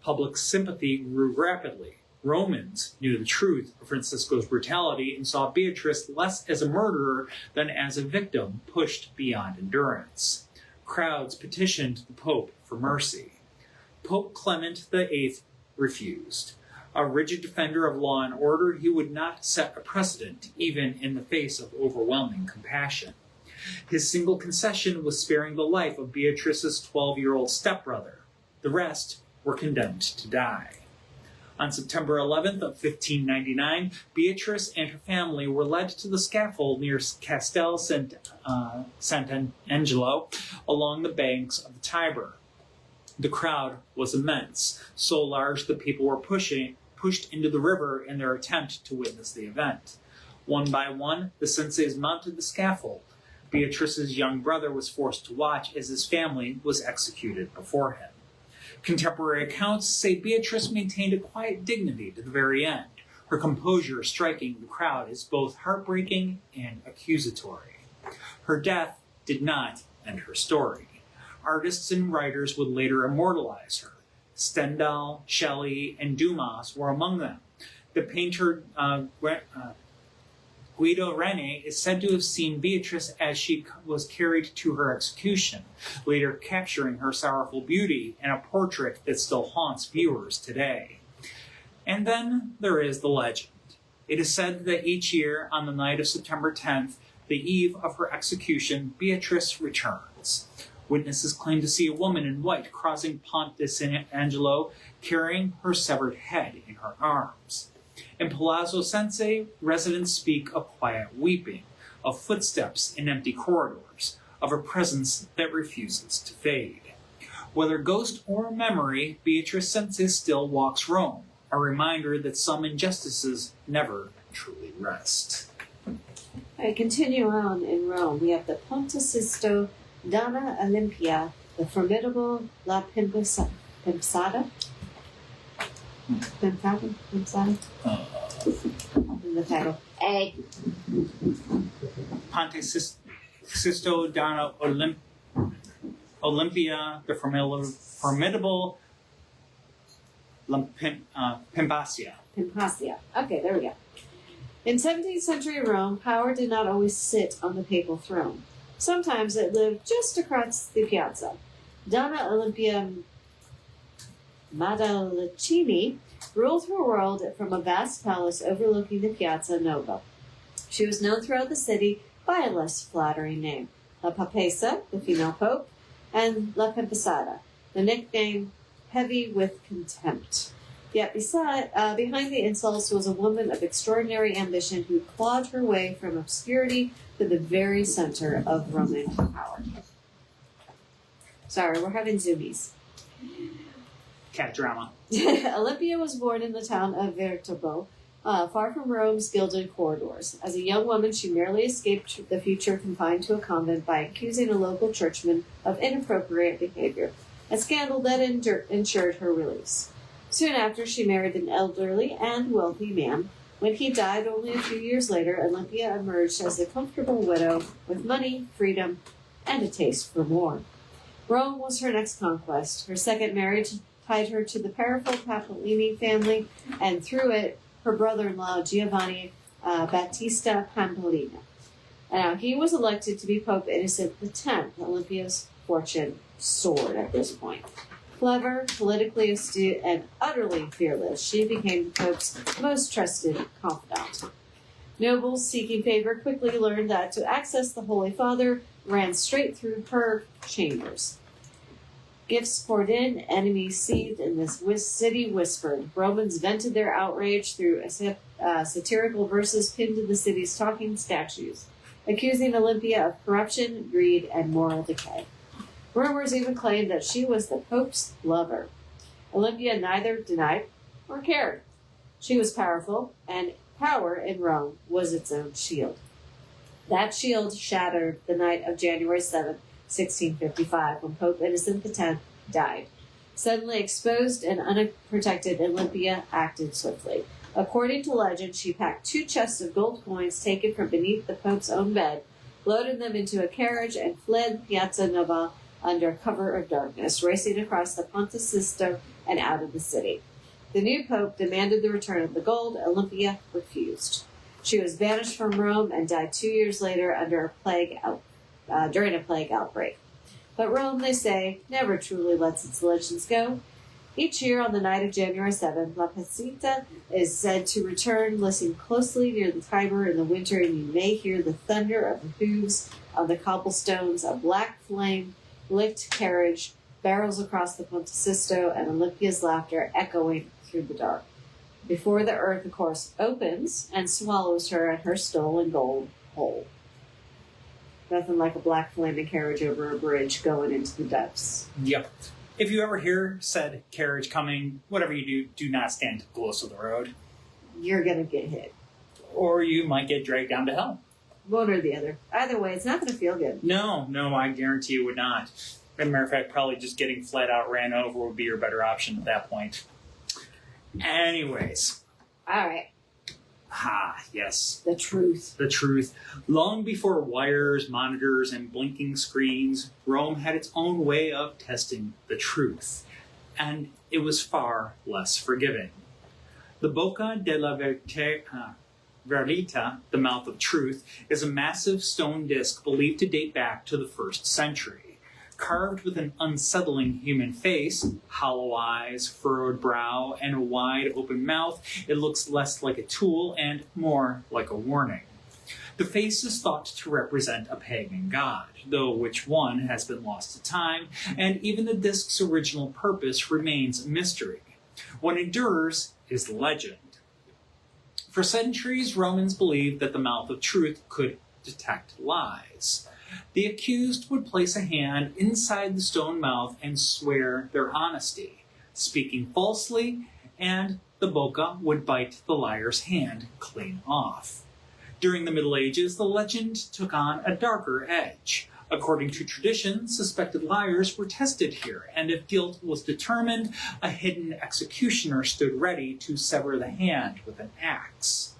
Public sympathy grew rapidly. Romans knew the truth of Francisco's brutality and saw Beatrice less as a murderer than as a victim pushed beyond endurance. Crowds petitioned the Pope for mercy. Pope Clement VIII refused. A rigid defender of law and order, he would not set a precedent, even in the face of overwhelming compassion. His single concession was sparing the life of Beatrice's 12-year-old stepbrother. The rest were condemned to die. On September 11th of 1599, Beatrice and her family were led to the scaffold near Castel Sant'Angelo along the banks of the Tiber. The crowd was immense, so large that people were pushed into the river in their attempt to witness the event. One by one, the senseis mounted the scaffold. Beatrice's young brother was forced to watch as his family was executed before him. Contemporary accounts say Beatrice maintained a quiet dignity to the very end, her composure striking the crowd as both heartbreaking and accusatory. Her death did not end her story. Artists and writers would later immortalize her. Stendhal, Shelley, and Dumas were among them. The painter Guido Reni is said to have seen Beatrice as she was carried to her execution, later capturing her sorrowful beauty in a portrait that still haunts viewers today. And then there is the legend. It is said that each year, on the night of September 10th, the eve of her execution, Beatrice returns. Witnesses claim to see a woman in white crossing Ponte Sant'Angelo, carrying her severed head in her arms. In Palazzo Sense, residents speak of quiet weeping, of footsteps in empty corridors, of a presence that refuses to fade. Whether ghost or memory, Beatrice Sense still walks Rome, a reminder that some injustices never truly rest. I continue on in Rome. We have the Ponte Sisto, Donna, Olimpia, the formidable La Pimpasada. Pimpasada? In the title. A. Ponte Sisto, Donna, Olimpia, the formidable Pimpasia. Pimpasia. Okay, there we go. In 17th century Rome, power did not always sit on the papal throne. Sometimes it lived just across the piazza. Donna Olimpia Madalicini ruled her world from a vast palace overlooking the Piazza Nova. She was known throughout the city by a less flattering name, La Papessa, the female pope, and La Pimpasada, the nickname heavy with contempt. Yet behind the insults was a woman of extraordinary ambition who clawed her way from obscurity to the very center of Roman power. Sorry, we're having zoomies. Cat drama. Olimpia was born in the town of Vetra, far from Rome's gilded corridors. As a young woman, she merely escaped the future confined to a convent by accusing a local churchman of inappropriate behavior, a scandal that ensured her release. Soon after, she married an elderly and wealthy man. When he died only a few years later, Olimpia emerged as a comfortable widow with money, freedom, and a taste for more. Rome was her next conquest. Her second marriage tied her to the powerful Papalini family, and through it, her brother-in-law Giovanni Battista Pamplina. Now, he was elected to be Pope Innocent X. Olympia's fortune soared at this point. Clever, politically astute, and utterly fearless, she became the Pope's most trusted confidant. Nobles seeking favor quickly learned that to access the Holy Father ran straight through her chambers. Gifts poured in, enemies seethed, and this city whispered. Romans vented their outrage through satirical verses pinned to the city's talking statues, accusing Olimpia of corruption, greed, and moral decay. Rumors even claimed that she was the Pope's lover. Olimpia neither denied nor cared. She was powerful, and power in Rome was its own shield. That shield shattered the night of January 7th, 1655, when Pope Innocent X died. Suddenly exposed and unprotected, Olimpia acted swiftly. According to legend, she packed 2 chests of gold coins taken from beneath the Pope's own bed, loaded them into a carriage, and fled Piazza Nova under cover of darkness, racing across the Ponte and out of the city. The new Pope demanded the return of the gold. Olimpia refused. She was banished from Rome and died 2 years later during a plague outbreak. But Rome, they say, never truly lets its legends go. Each year on the night of January 7th, La Piazzetta is said to return. Listen closely near the Tiber in the winter, and you may hear the thunder of the hooves on the cobblestones, a black flame, licked carriage, barrels across the Ponte and Olympia's laughter echoing through the dark. Before the earth, of course, opens and swallows her and her stolen gold whole. Nothing like a black flaming carriage over a bridge going into the depths. Yep. If you ever hear said carriage coming, whatever you do not stand close to the road. You're going to get hit. Or you might get dragged down to hell. One or the other. Either way, it's not going to feel good. No, I guarantee you would not. As a matter of fact, probably just getting flat out ran over would be your better option at that point. Anyways. All right. Yes. The truth. The truth. Long before wires, monitors, and blinking screens, Rome had its own way of testing the truth. And it was far less forgiving. The Bocca della Verità, the mouth of truth, is a massive stone disc believed to date back to the 1st century. Carved with an unsettling human face, hollow eyes, furrowed brow, and a wide open mouth, it looks less like a tool and more like a warning. The face is thought to represent a pagan god, though which one has been lost to time, and even the disc's original purpose remains a mystery. What endures is legend. For centuries, Romans believed that the mouth of truth could detect lies. The accused would place a hand inside the stone mouth and swear their honesty, speaking falsely, and the Bocca would bite the liar's hand clean off. During the Middle Ages, the legend took on a darker edge. According to tradition, suspected liars were tested here, and if guilt was determined, a hidden executioner stood ready to sever the hand with an axe.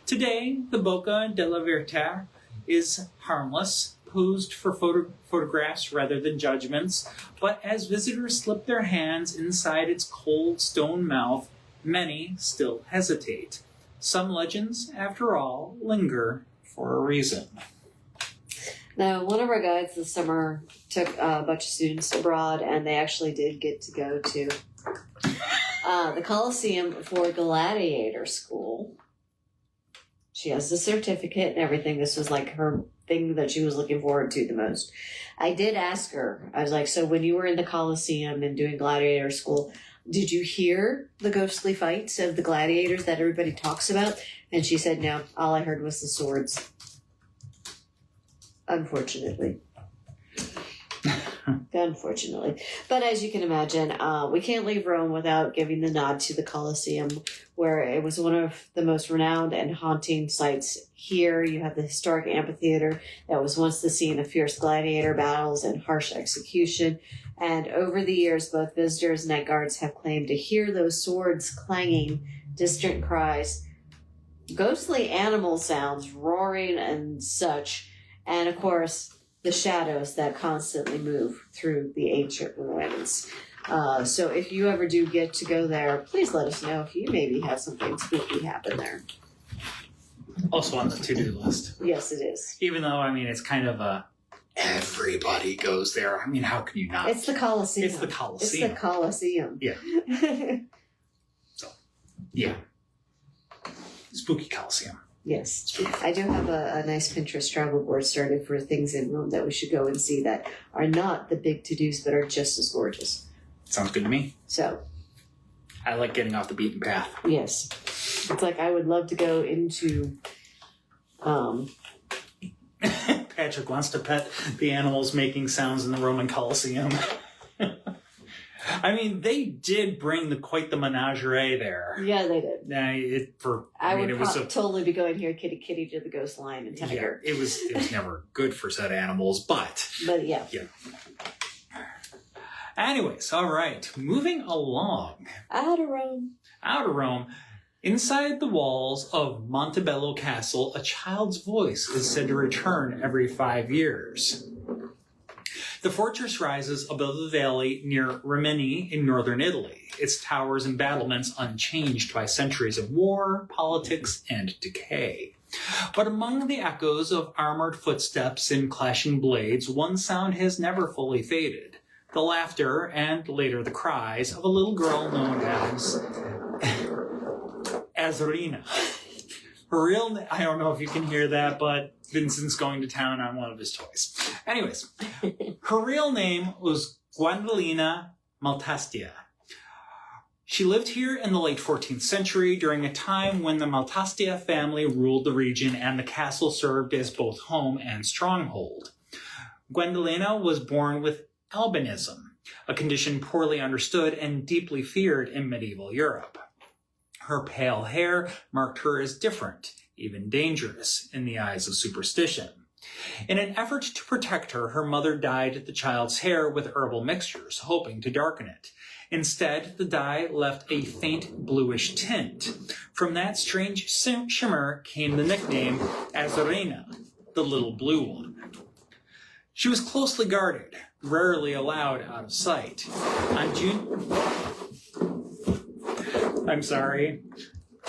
Today, the Bocca della Verità is harmless, posed for photographs rather than judgments, but as visitors slip their hands inside its cold stone mouth, many still hesitate. Some legends, after all, linger for a reason. Now, one of our guides this summer took a bunch of students abroad, and they actually did get to go to the Colosseum for gladiator school. She has the certificate and everything. This was like her thing that she was looking forward to the most. I did ask her, I was like, so when you were in the Colosseum and doing gladiator school, did you hear the ghostly fights of the gladiators that everybody talks about? And she said, no, all I heard was the swords. Unfortunately. Unfortunately. But as you can imagine, we can't leave Rome without giving the nod to the Colosseum, where it was one of the most renowned and haunting sites. Here you have the historic amphitheater that was once the scene of fierce gladiator battles and harsh execution. And over the years, both visitors and night guards have claimed to hear those swords clanging, distant cries, ghostly animal sounds, roaring and such, and of course, the shadows that constantly move through the ancient ruins. So if you ever do get to go there, please let us know if you maybe have something spooky happen there. Also on the to-do list. Yes, it is. Even though, I mean, it's kind of everybody goes there. I mean, how can you not? It's the Colosseum. It's the Colosseum. It's the Colosseum. Yeah. So, yeah. Spooky Colosseum. Yes. Spooky. I do have a nice Pinterest travel board started for things in Rome that we should go and see that are not the big to-dos but are just as gorgeous. Sounds good to me. So. I like getting off the beaten path. Yes. It's like I would love to go into... Patrick wants to pet the animals making sounds in the Roman Colosseum. I mean, they did bring quite the menagerie there. Yeah, they did. I mean, would totally be going here, kitty kitty to the ghost lion and tiger. Yeah, it was never good for said animals, but yeah. Anyways, all right, moving along. Out of Rome. Inside the walls of Montebello Castle, a child's voice is said to return every 5 years. The fortress rises above the valley near Rimini in northern Italy, its towers and battlements unchanged by centuries of war, politics, and decay. But among the echoes of armored footsteps and clashing blades, one sound has never fully faded. The laughter, and later the cries, of a little girl known as Azzurrina. Her real name, I don't know if you can hear that, but Vincent's going to town on one of his toys. Anyways, her real name was Gwendolina Maltastia. She lived here in the late 14th century during a time when the Maltastia family ruled the region and the castle served as both home and stronghold. Gwendolina was born with albinism, a condition poorly understood and deeply feared in medieval Europe. Her pale hair marked her as different, even dangerous, in the eyes of superstition. In an effort to protect her, her mother dyed the child's hair with herbal mixtures, hoping to darken it. Instead, the dye left a faint bluish tint. From that strange shimmer came the nickname Azzurrina, the little blue one. She was closely guarded, rarely allowed out of sight. I'm sorry.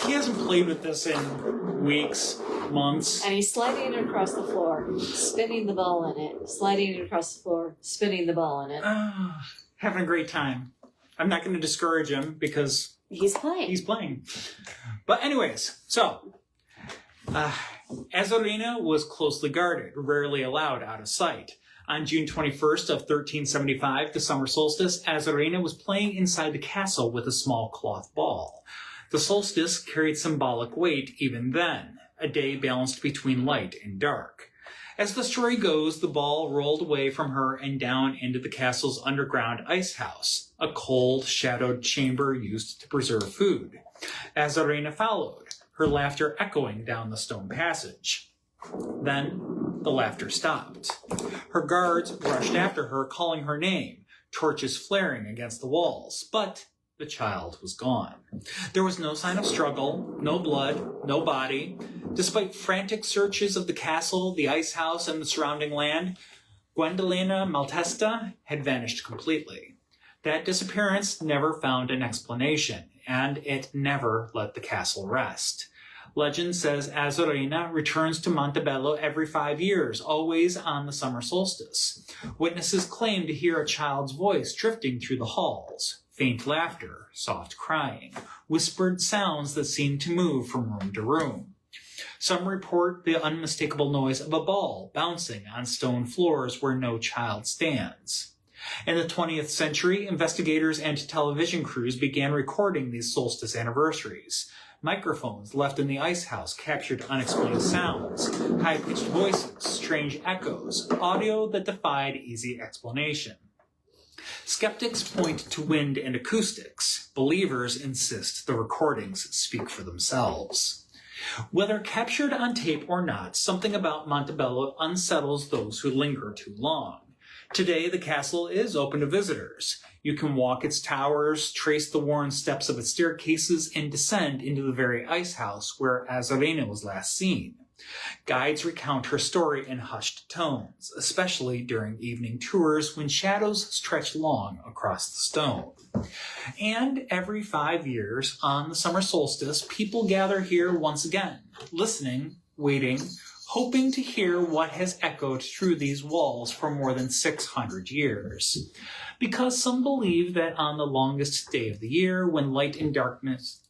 He hasn't played with this in weeks, months. And he's sliding it across the floor, spinning the ball in it, sliding it across the floor, spinning the ball in it. Having a great time. I'm not going to discourage him because he's playing. But anyways, so Azzurrina was closely guarded, rarely allowed out of sight. On June 21st of 1375, the summer solstice, Azzurrina was playing inside the castle with a small cloth ball. The solstice carried symbolic weight even then, a day balanced between light and dark. As the story goes, the ball rolled away from her and down into the castle's underground ice house, a cold, shadowed chamber used to preserve food. Azzurrina followed, her laughter echoing down the stone passage. Then the laughter stopped. Her guards rushed after her, calling her name, torches flaring against the walls, but the child was gone. There was no sign of struggle, no blood, no body. Despite frantic searches of the castle, the ice house, and the surrounding land, Gwendolina Maltastia had vanished completely. That disappearance never found an explanation, and it never let the castle rest. Legend says Azzurrina returns to Montebello every 5 years, always on the summer solstice. Witnesses claim to hear a child's voice drifting through the halls. Faint laughter, soft crying, whispered sounds that seem to move from room to room. Some report the unmistakable noise of a ball bouncing on stone floors where no child stands. In the 20th century, investigators and television crews began recording these solstice anniversaries. Microphones left in the ice house captured unexplained sounds, high-pitched voices, strange echoes, audio that defied easy explanation. Skeptics point to wind and acoustics. Believers insist the recordings speak for themselves. Whether captured on tape or not, something about Montebello unsettles those who linger too long. Today, the castle is open to visitors. You can walk its towers, trace the worn steps of its staircases, and descend into the very ice house where Azzurrina was last seen. Guides recount her story in hushed tones, especially during evening tours when shadows stretch long across the stone. And every 5 years, on the summer solstice, people gather here once again, listening, waiting, hoping to hear what has echoed through these walls for more than 600 years. Because some believe that on the longest day of the year, when light and darkness...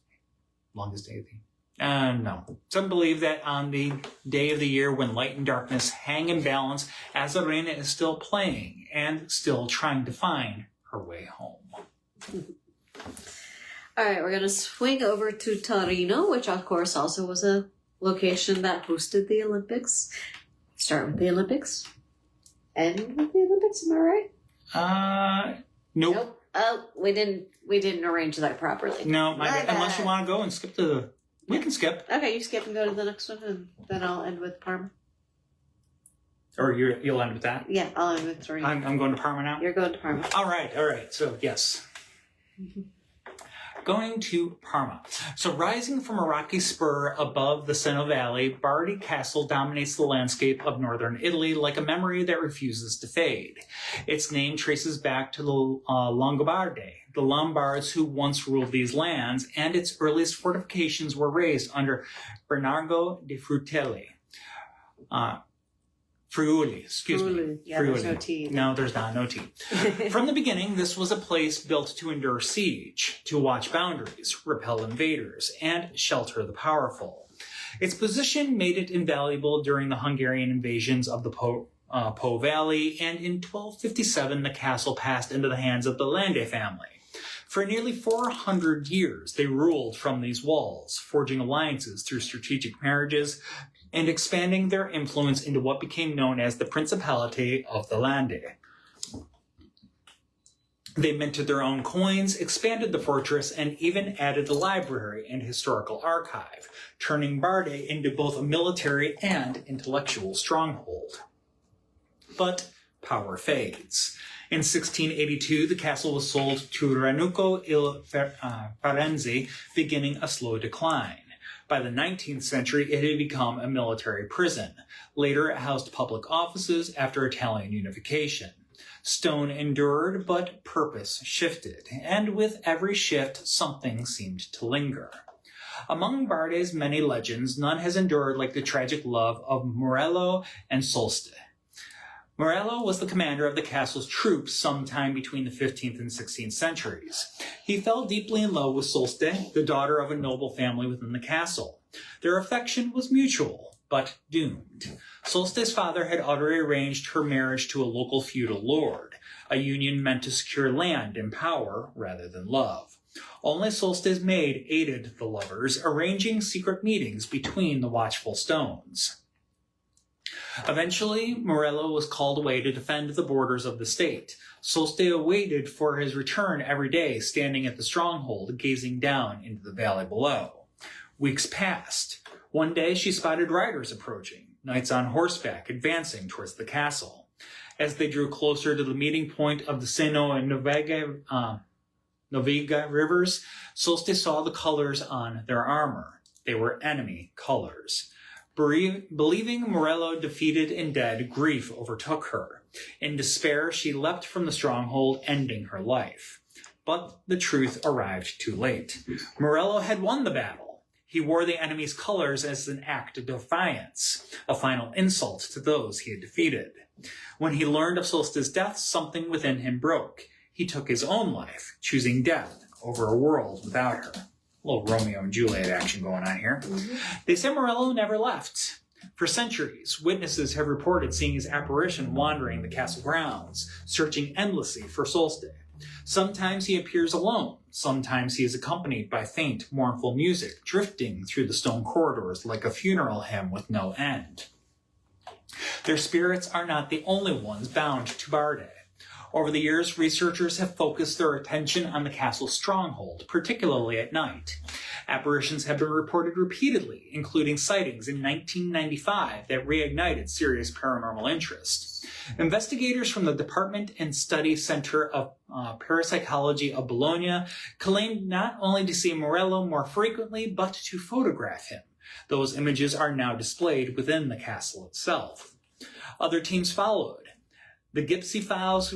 Longest day of the year? No. Some believe that on the day of the year when light and darkness hang in balance, Azzurrina is still playing and still trying to find her way home. All right, we're going to swing over to Torino, which of course also was a location that hosted the Olympics. Start with the Olympics. End with the Olympics, am I right? Nope. Oh, we didn't arrange that properly. No, unless you want to go and skip the... We can skip. Okay, you skip and go to the next one, and then I'll end with Parma. Or you'll end with that? Yeah, I'll end with Torino. I'm going to Parma now? You're going to Parma. All right. So, yes. Going to Parma. So, rising from a rocky spur above the Seno Valley, Bardi Castle dominates the landscape of northern Italy like a memory that refuses to fade. Its name traces back to the Longobardi, the Lombards who once ruled these lands, and its earliest fortifications were raised under Bernardo di Friuli, excuse me. Yeah, Friuli. there's no T. No, there's not, no T. From the beginning, this was a place built to endure siege, to watch boundaries, repel invaders, and shelter the powerful. Its position made it invaluable during the Hungarian invasions of the Po Valley, and in 1257 the castle passed into the hands of the Lande family. For nearly 400 years, they ruled from these walls, forging alliances through strategic marriages, and expanding their influence into what became known as the Principality of the Lande. They minted their own coins, expanded the fortress, and even added a library and historical archive, turning Bardi into both a military and intellectual stronghold. But power fades. In 1682, the castle was sold to Ranuccio il Ferenzi, beginning a slow decline. By the 19th century, it had become a military prison. Later, it housed public offices after Italian unification. Stone endured, but purpose shifted, and with every shift, something seemed to linger. Among Bardi's many legends, none has endured like the tragic love of Morello and Solste. Morello was the commander of the castle's troops sometime between the 15th and 16th centuries. He fell deeply in love with Solste, the daughter of a noble family within the castle. Their affection was mutual, but doomed. Solste's father had already arranged her marriage to a local feudal lord, a union meant to secure land and power rather than love. Only Solste's maid aided the lovers, arranging secret meetings between the watchful stones. Eventually, Morello was called away to defend the borders of the state. Solste waited for his return every day, standing at the stronghold, gazing down into the valley below. Weeks passed. One day she spotted riders approaching, knights on horseback advancing towards the castle. As they drew closer to the meeting point of the Seno and Noviga rivers, Solste saw the colors on their armor. They were enemy colors. Believing Morello defeated and dead, grief overtook her. In despair, she leapt from the stronghold, ending her life. But the truth arrived too late. Morello had won the battle. He wore the enemy's colors as an act of defiance, a final insult to those he had defeated. When he learned of Solste's death, something within him broke. He took his own life, choosing death over a world without her. A little Romeo and Juliet action going on here. Mm-hmm. They say Morello never left. For centuries, witnesses have reported seeing his apparition wandering the castle grounds, searching endlessly for Solste. Sometimes he appears alone. Sometimes he is accompanied by faint, mournful music, drifting through the stone corridors like a funeral hymn with no end. Their spirits are not the only ones bound to Bardi. Over the years, researchers have focused their attention on the castle's stronghold, particularly at night. Apparitions have been reported repeatedly, including sightings in 1995 that reignited serious paranormal interest. Investigators from the Department and Study Center of Parapsychology of Bologna claimed not only to see Morello more frequently, but to photograph him, Those images are now displayed within the castle itself. Other teams followed. The Gipsy Files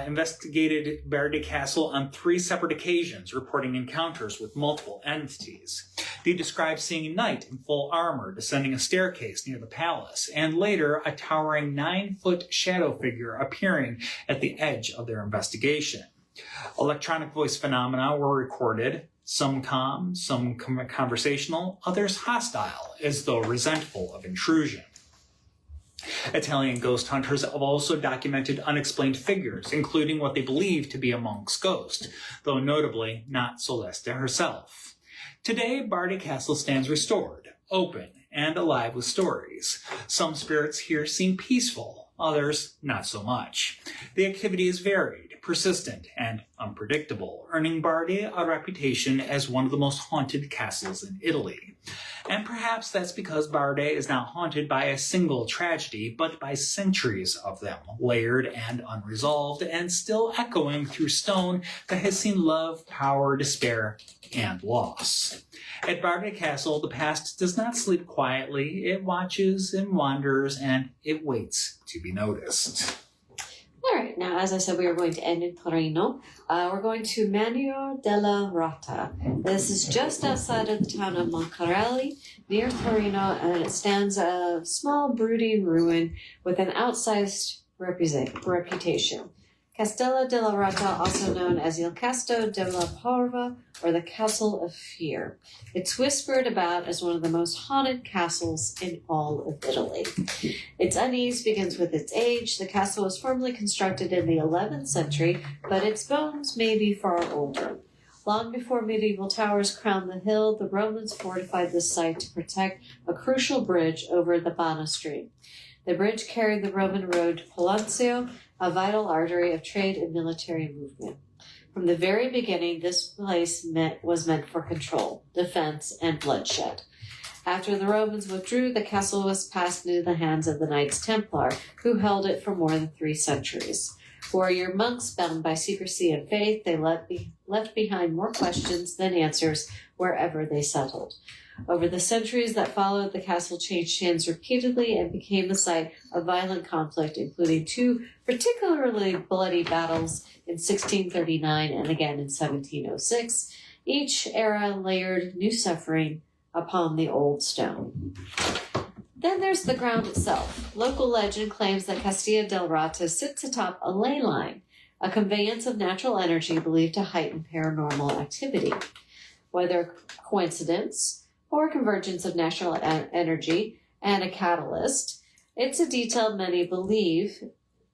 investigated Bardi Castle on 3 separate occasions, reporting encounters with multiple entities. They described seeing a knight in full armor descending a staircase near the palace, and later a towering 9-foot shadow figure appearing at the edge of their investigation. Electronic voice phenomena were recorded, some calm, some conversational, others hostile, as though resentful of intrusion. Italian ghost hunters have also documented unexplained figures, including what they believe to be a monk's ghost, though notably not Celeste herself. Today, Bardi Castle stands restored, open, and alive with stories. Some spirits here seem peaceful, others not so much. The activity is varied, persistent, and unpredictable, earning Bardi a reputation as one of the most haunted castles in Italy. And perhaps that's because Bardi is not haunted by a single tragedy, but by centuries of them, layered and unresolved, and still echoing through stone that has seen love, power, despair, and loss. At Bardi Castle, the past does not sleep quietly. It watches and wanders, and it waits to be noticed. All right, now as I said, we are going to end in Torino. We're going to Magno della Rota. This is just outside of the town of Moncarelli, near Torino, and it stands a small brooding ruin with an outsized reputation. Castello della Rota, also known as Il Casto della Paura, or the Castle of Fear. It's whispered about as one of the most haunted castles in all of Italy. Its unease begins with its age. The castle was formerly constructed in the 11th century, but its bones may be far older. Long before medieval towers crowned the hill, the Romans fortified the site to protect a crucial bridge over the Bana Stream. The bridge carried the Roman road to Palazzo, a vital artery of trade and military movement. From the very beginning, this place was meant for control, defense, and bloodshed. After the Romans withdrew, the castle was passed into the hands of the Knights Templar, who held it for more than 3 centuries. Warrior monks bound by secrecy and faith, they left behind more questions than answers wherever they settled. Over the centuries that followed, the castle changed hands repeatedly and became the site of violent conflict, including 2 particularly bloody battles in 1639 and again in 1706. Each era layered new suffering upon the old stone. Then there's the ground itself. Local legend claims that Castillo del Rata sits atop a ley line, a conveyance of natural energy believed to heighten paranormal activity. Whether coincidence or convergence of natural energy and a catalyst, it's a detail many believe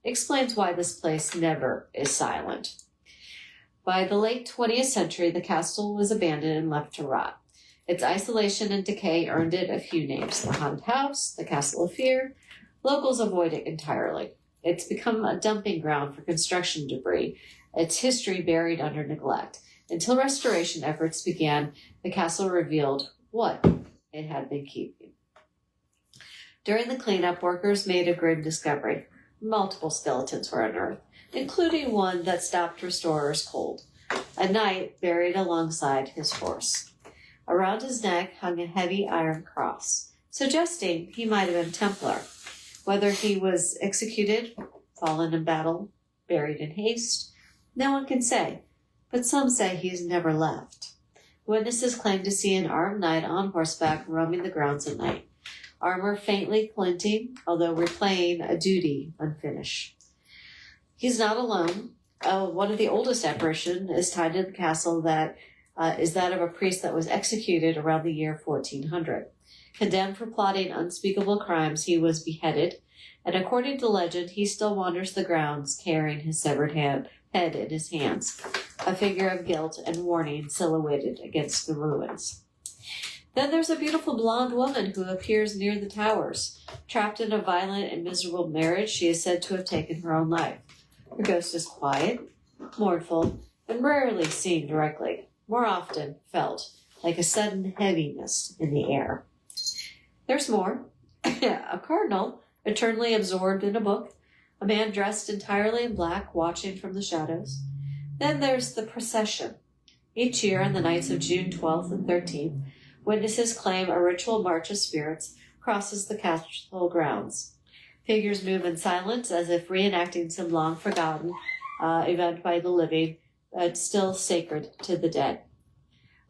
explains why this place never is silent. By the late 20th century, the castle was abandoned and left to rot. Its isolation and decay earned it a few names: the Haunted House, the Castle of Fear. Locals avoid it entirely. It's become a dumping ground for construction debris, its history buried under neglect. Until restoration efforts began, the castle revealed what it had been keeping. During the cleanup, workers made a grim discovery. Multiple skeletons were unearthed, including one that stopped restorers cold. A knight buried alongside his horse. Around his neck hung a heavy iron cross, suggesting he might have been Templar. Whether he was executed, fallen in battle, buried in haste, no one can say, but some say he's never left. Witnesses claim to see an armed knight on horseback roaming the grounds at night, armor faintly glinting, although replaying a duty unfinished. He's not alone. One of the oldest apparitions is tied to the castle that is that of a priest that was executed around the year 1400. Condemned for plotting unspeakable crimes, he was beheaded, and according to legend, he still wanders the grounds carrying his severed head in his hands, a figure of guilt and warning silhouetted against the ruins. Then there's a beautiful blonde woman who appears near the towers. Trapped in a violent and miserable marriage, she is said to have taken her own life. Her ghost is quiet, mournful, and rarely seen directly, more often felt like a sudden heaviness in the air. There's more. A cardinal, eternally absorbed in a book, a man dressed entirely in black, watching from the shadows. Then there's the procession. Each year on the nights of June 12th and 13th, Witnesses claim a ritual march of spirits crosses the castle grounds. Figures move in silence as if reenacting some long-forgotten event by the living, but still sacred to the dead.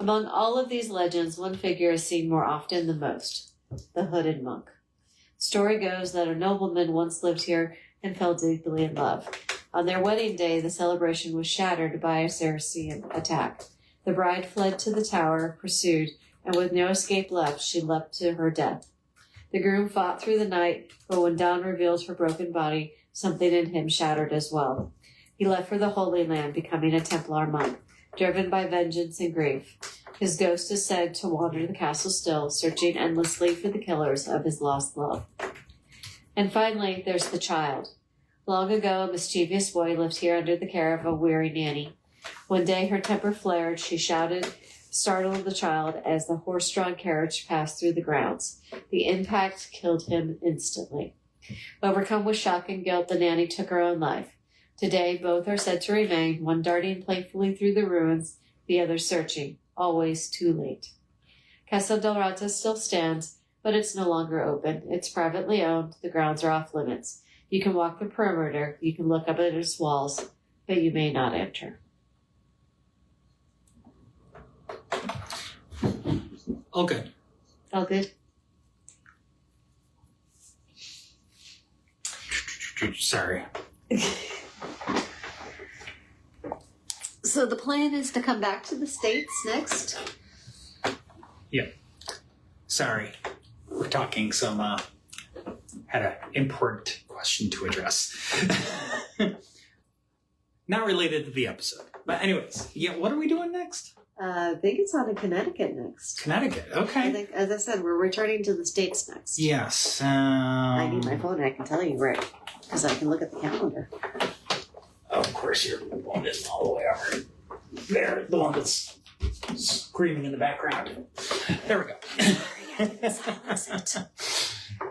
Among all of these legends, one figure is seen more often than most, the hooded monk. Story goes that a nobleman once lived here and fell deeply in love. On their wedding day, the celebration was shattered by a Saracen attack. The bride fled to the tower, pursued, and with no escape left, she leapt to her death. The groom fought through the night, but when dawn revealed her broken body, something in him shattered as well. He left for the Holy Land, becoming a Templar monk, driven by vengeance and grief. His ghost is said to wander the castle still, searching endlessly for the killers of his lost love. And finally, there's the child. Long ago, a mischievous boy lived here under the care of a weary nanny. One day her temper flared, she shouted, startled the child as the horse-drawn carriage passed through the grounds. The impact killed him instantly. Overcome with shock and guilt, the nanny took her own life. Today, both are said to remain, one darting playfully through the ruins, the other searching, always too late. Casa del Rata still stands, but it's no longer open. It's privately owned, the grounds are off limits. You can walk the perimeter, you can look up at its walls, but you may not enter. All good. All good? Sorry. So the plan is to come back to the States next? Yeah. Sorry. We're talking some, had an important question to address. Not related to the episode. But anyways, yeah, what are we doing next? I think it's on in Connecticut next. Connecticut, okay. I think, as I said, we're returning to the States next. Yes. I need my phone and I can tell you right, because I can look at the calendar. Of course, you're the one that's all the way over there. The one that's screaming in the background. There we go.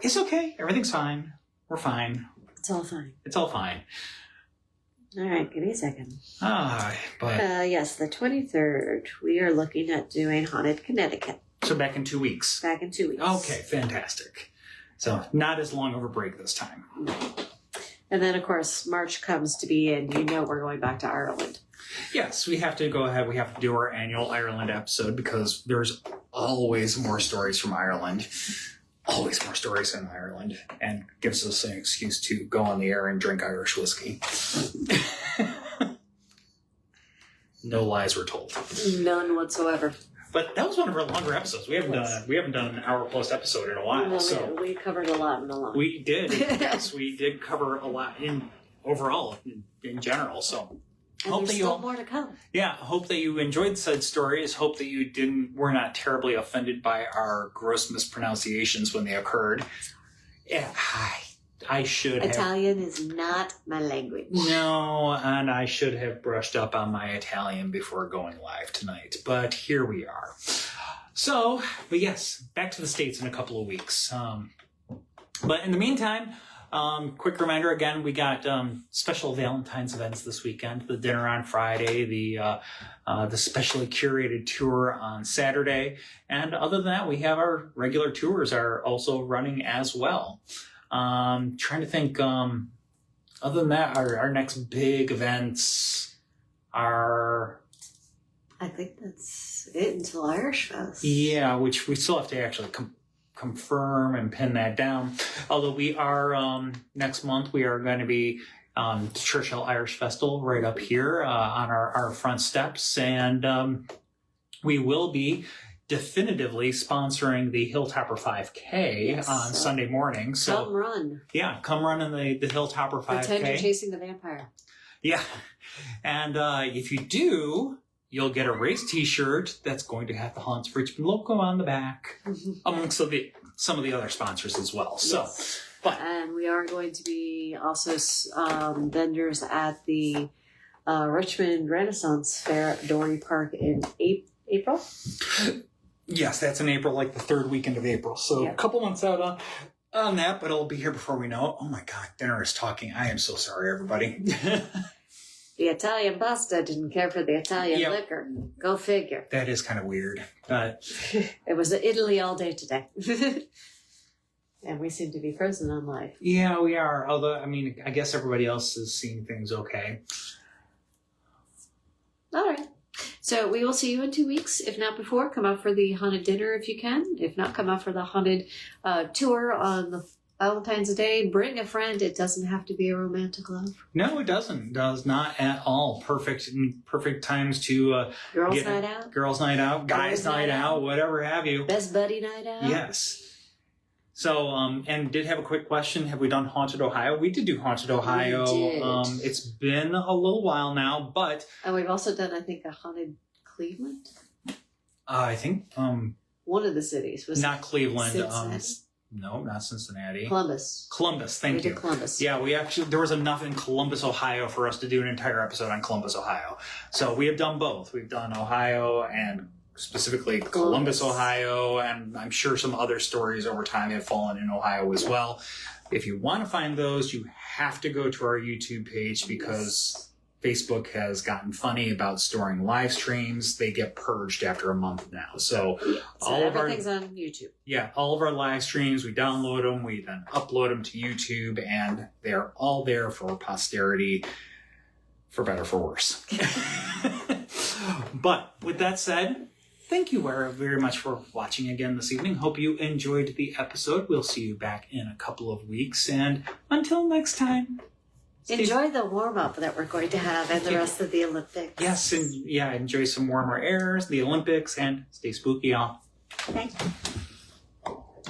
It's okay. Everything's fine. We're fine. It's all fine. It's all fine. All right, give me a second. But yes, the 23rd, we are looking at doing Haunted Connecticut. So back in 2 weeks. Back in 2 weeks. Okay, fantastic. So not as long of a break this time. And then, of course, March comes to be, and you know we're going back to Ireland. Yes, we have to go ahead. We have to do our annual Ireland episode because there's always more stories from Ireland. Always more stories in Ireland, and gives us an excuse to go on the air and drink Irish whiskey. No lies were told. None whatsoever. But that was one of our longer episodes. We haven't done an hour plus episode in a while. No, so we covered a lot in a lot. We did. Yes, we did cover a lot in overall in general. So and hope there's that you still more to come. Yeah, hope that you enjoyed said stories. Hope that you were not terribly offended by our gross mispronunciations when they occurred. Yeah, I should have. Italian is not my language. No, and I should have brushed up on my Italian before going live tonight. But here we are. So, but yes, back to the States in a couple of weeks. But in the meantime, quick reminder again, we got special Valentine's events this weekend. The dinner on Friday, the specially curated tour on Saturday, and other than that, we have our regular tours are also running as well. Trying to think. Other than that, our next big events are. I think that's it until Irish Fest. Yeah, which we still have to actually confirm and pin that down. Although we are next month, we are going to be the Churchill Irish Festival right up here on our front steps, and we will be definitively sponsoring the Hilltopper 5K on Sunday morning. So come run. Yeah, come run in the Hilltopper 5K. Pretend you're chasing the vampire. Yeah. And if you do, you'll get a race t-shirt that's going to have the Haunts of Richmond logo on the back, amongst some of the other sponsors as well. So, yes. But and we are going to be also vendors at the Richmond Renaissance Fair at Dorney Park in April. Yes, that's in April, like the third weekend of April. So a couple months out on that, but it'll be here before we know it. Oh my God, dinner is talking. I am so sorry, everybody. The Italian pasta didn't care for the Italian liquor. Go figure. That is kind of weird. But it was Italy all day today. And we seem to be frozen on life. Yeah, we are. Although, I mean, I guess everybody else is seeing things okay. All right. So we will see you in 2 weeks. If not before, come out for the haunted dinner if you can. If not, come out for the haunted tour on the Valentine's Day. Bring a friend. It doesn't have to be a romantic love. No, it doesn't. It does not at all. Perfect times to girls' night out. Girls' night out. Guys' night out. Whatever have you. Best buddy night out. Yes. So, and did have a quick question. Have we done Haunted Ohio? We did do Haunted Ohio. We did. It's been a little while now, but... And we've also done, I think, a Haunted Cleveland? I think... one of the cities. Was not Cleveland. Cincinnati? No, not Cincinnati. Columbus, thank you. We did Columbus. Yeah, there was enough in Columbus, Ohio for us to do an entire episode on Columbus, Ohio. So we have done both. We've done Ohio and... specifically Columbus, Ohio, and I'm sure some other stories over time have fallen in Ohio as well. If you want to find those, you have to go to our YouTube page because Facebook has gotten funny about storing live streams. They get purged after a month now. So everything's on YouTube. Yeah, all of our live streams, we download them, we then upload them to YouTube, and they're all there for posterity, for better or for worse. But with that said, thank you very much for watching again this evening. Hope you enjoyed the episode. We'll see you back in a couple of weeks. And until next time. Enjoy the warm-up that we're going to have and the rest of the Olympics. Yes, and enjoy some warmer airs, the Olympics, and stay spooky, y'all. Thank you.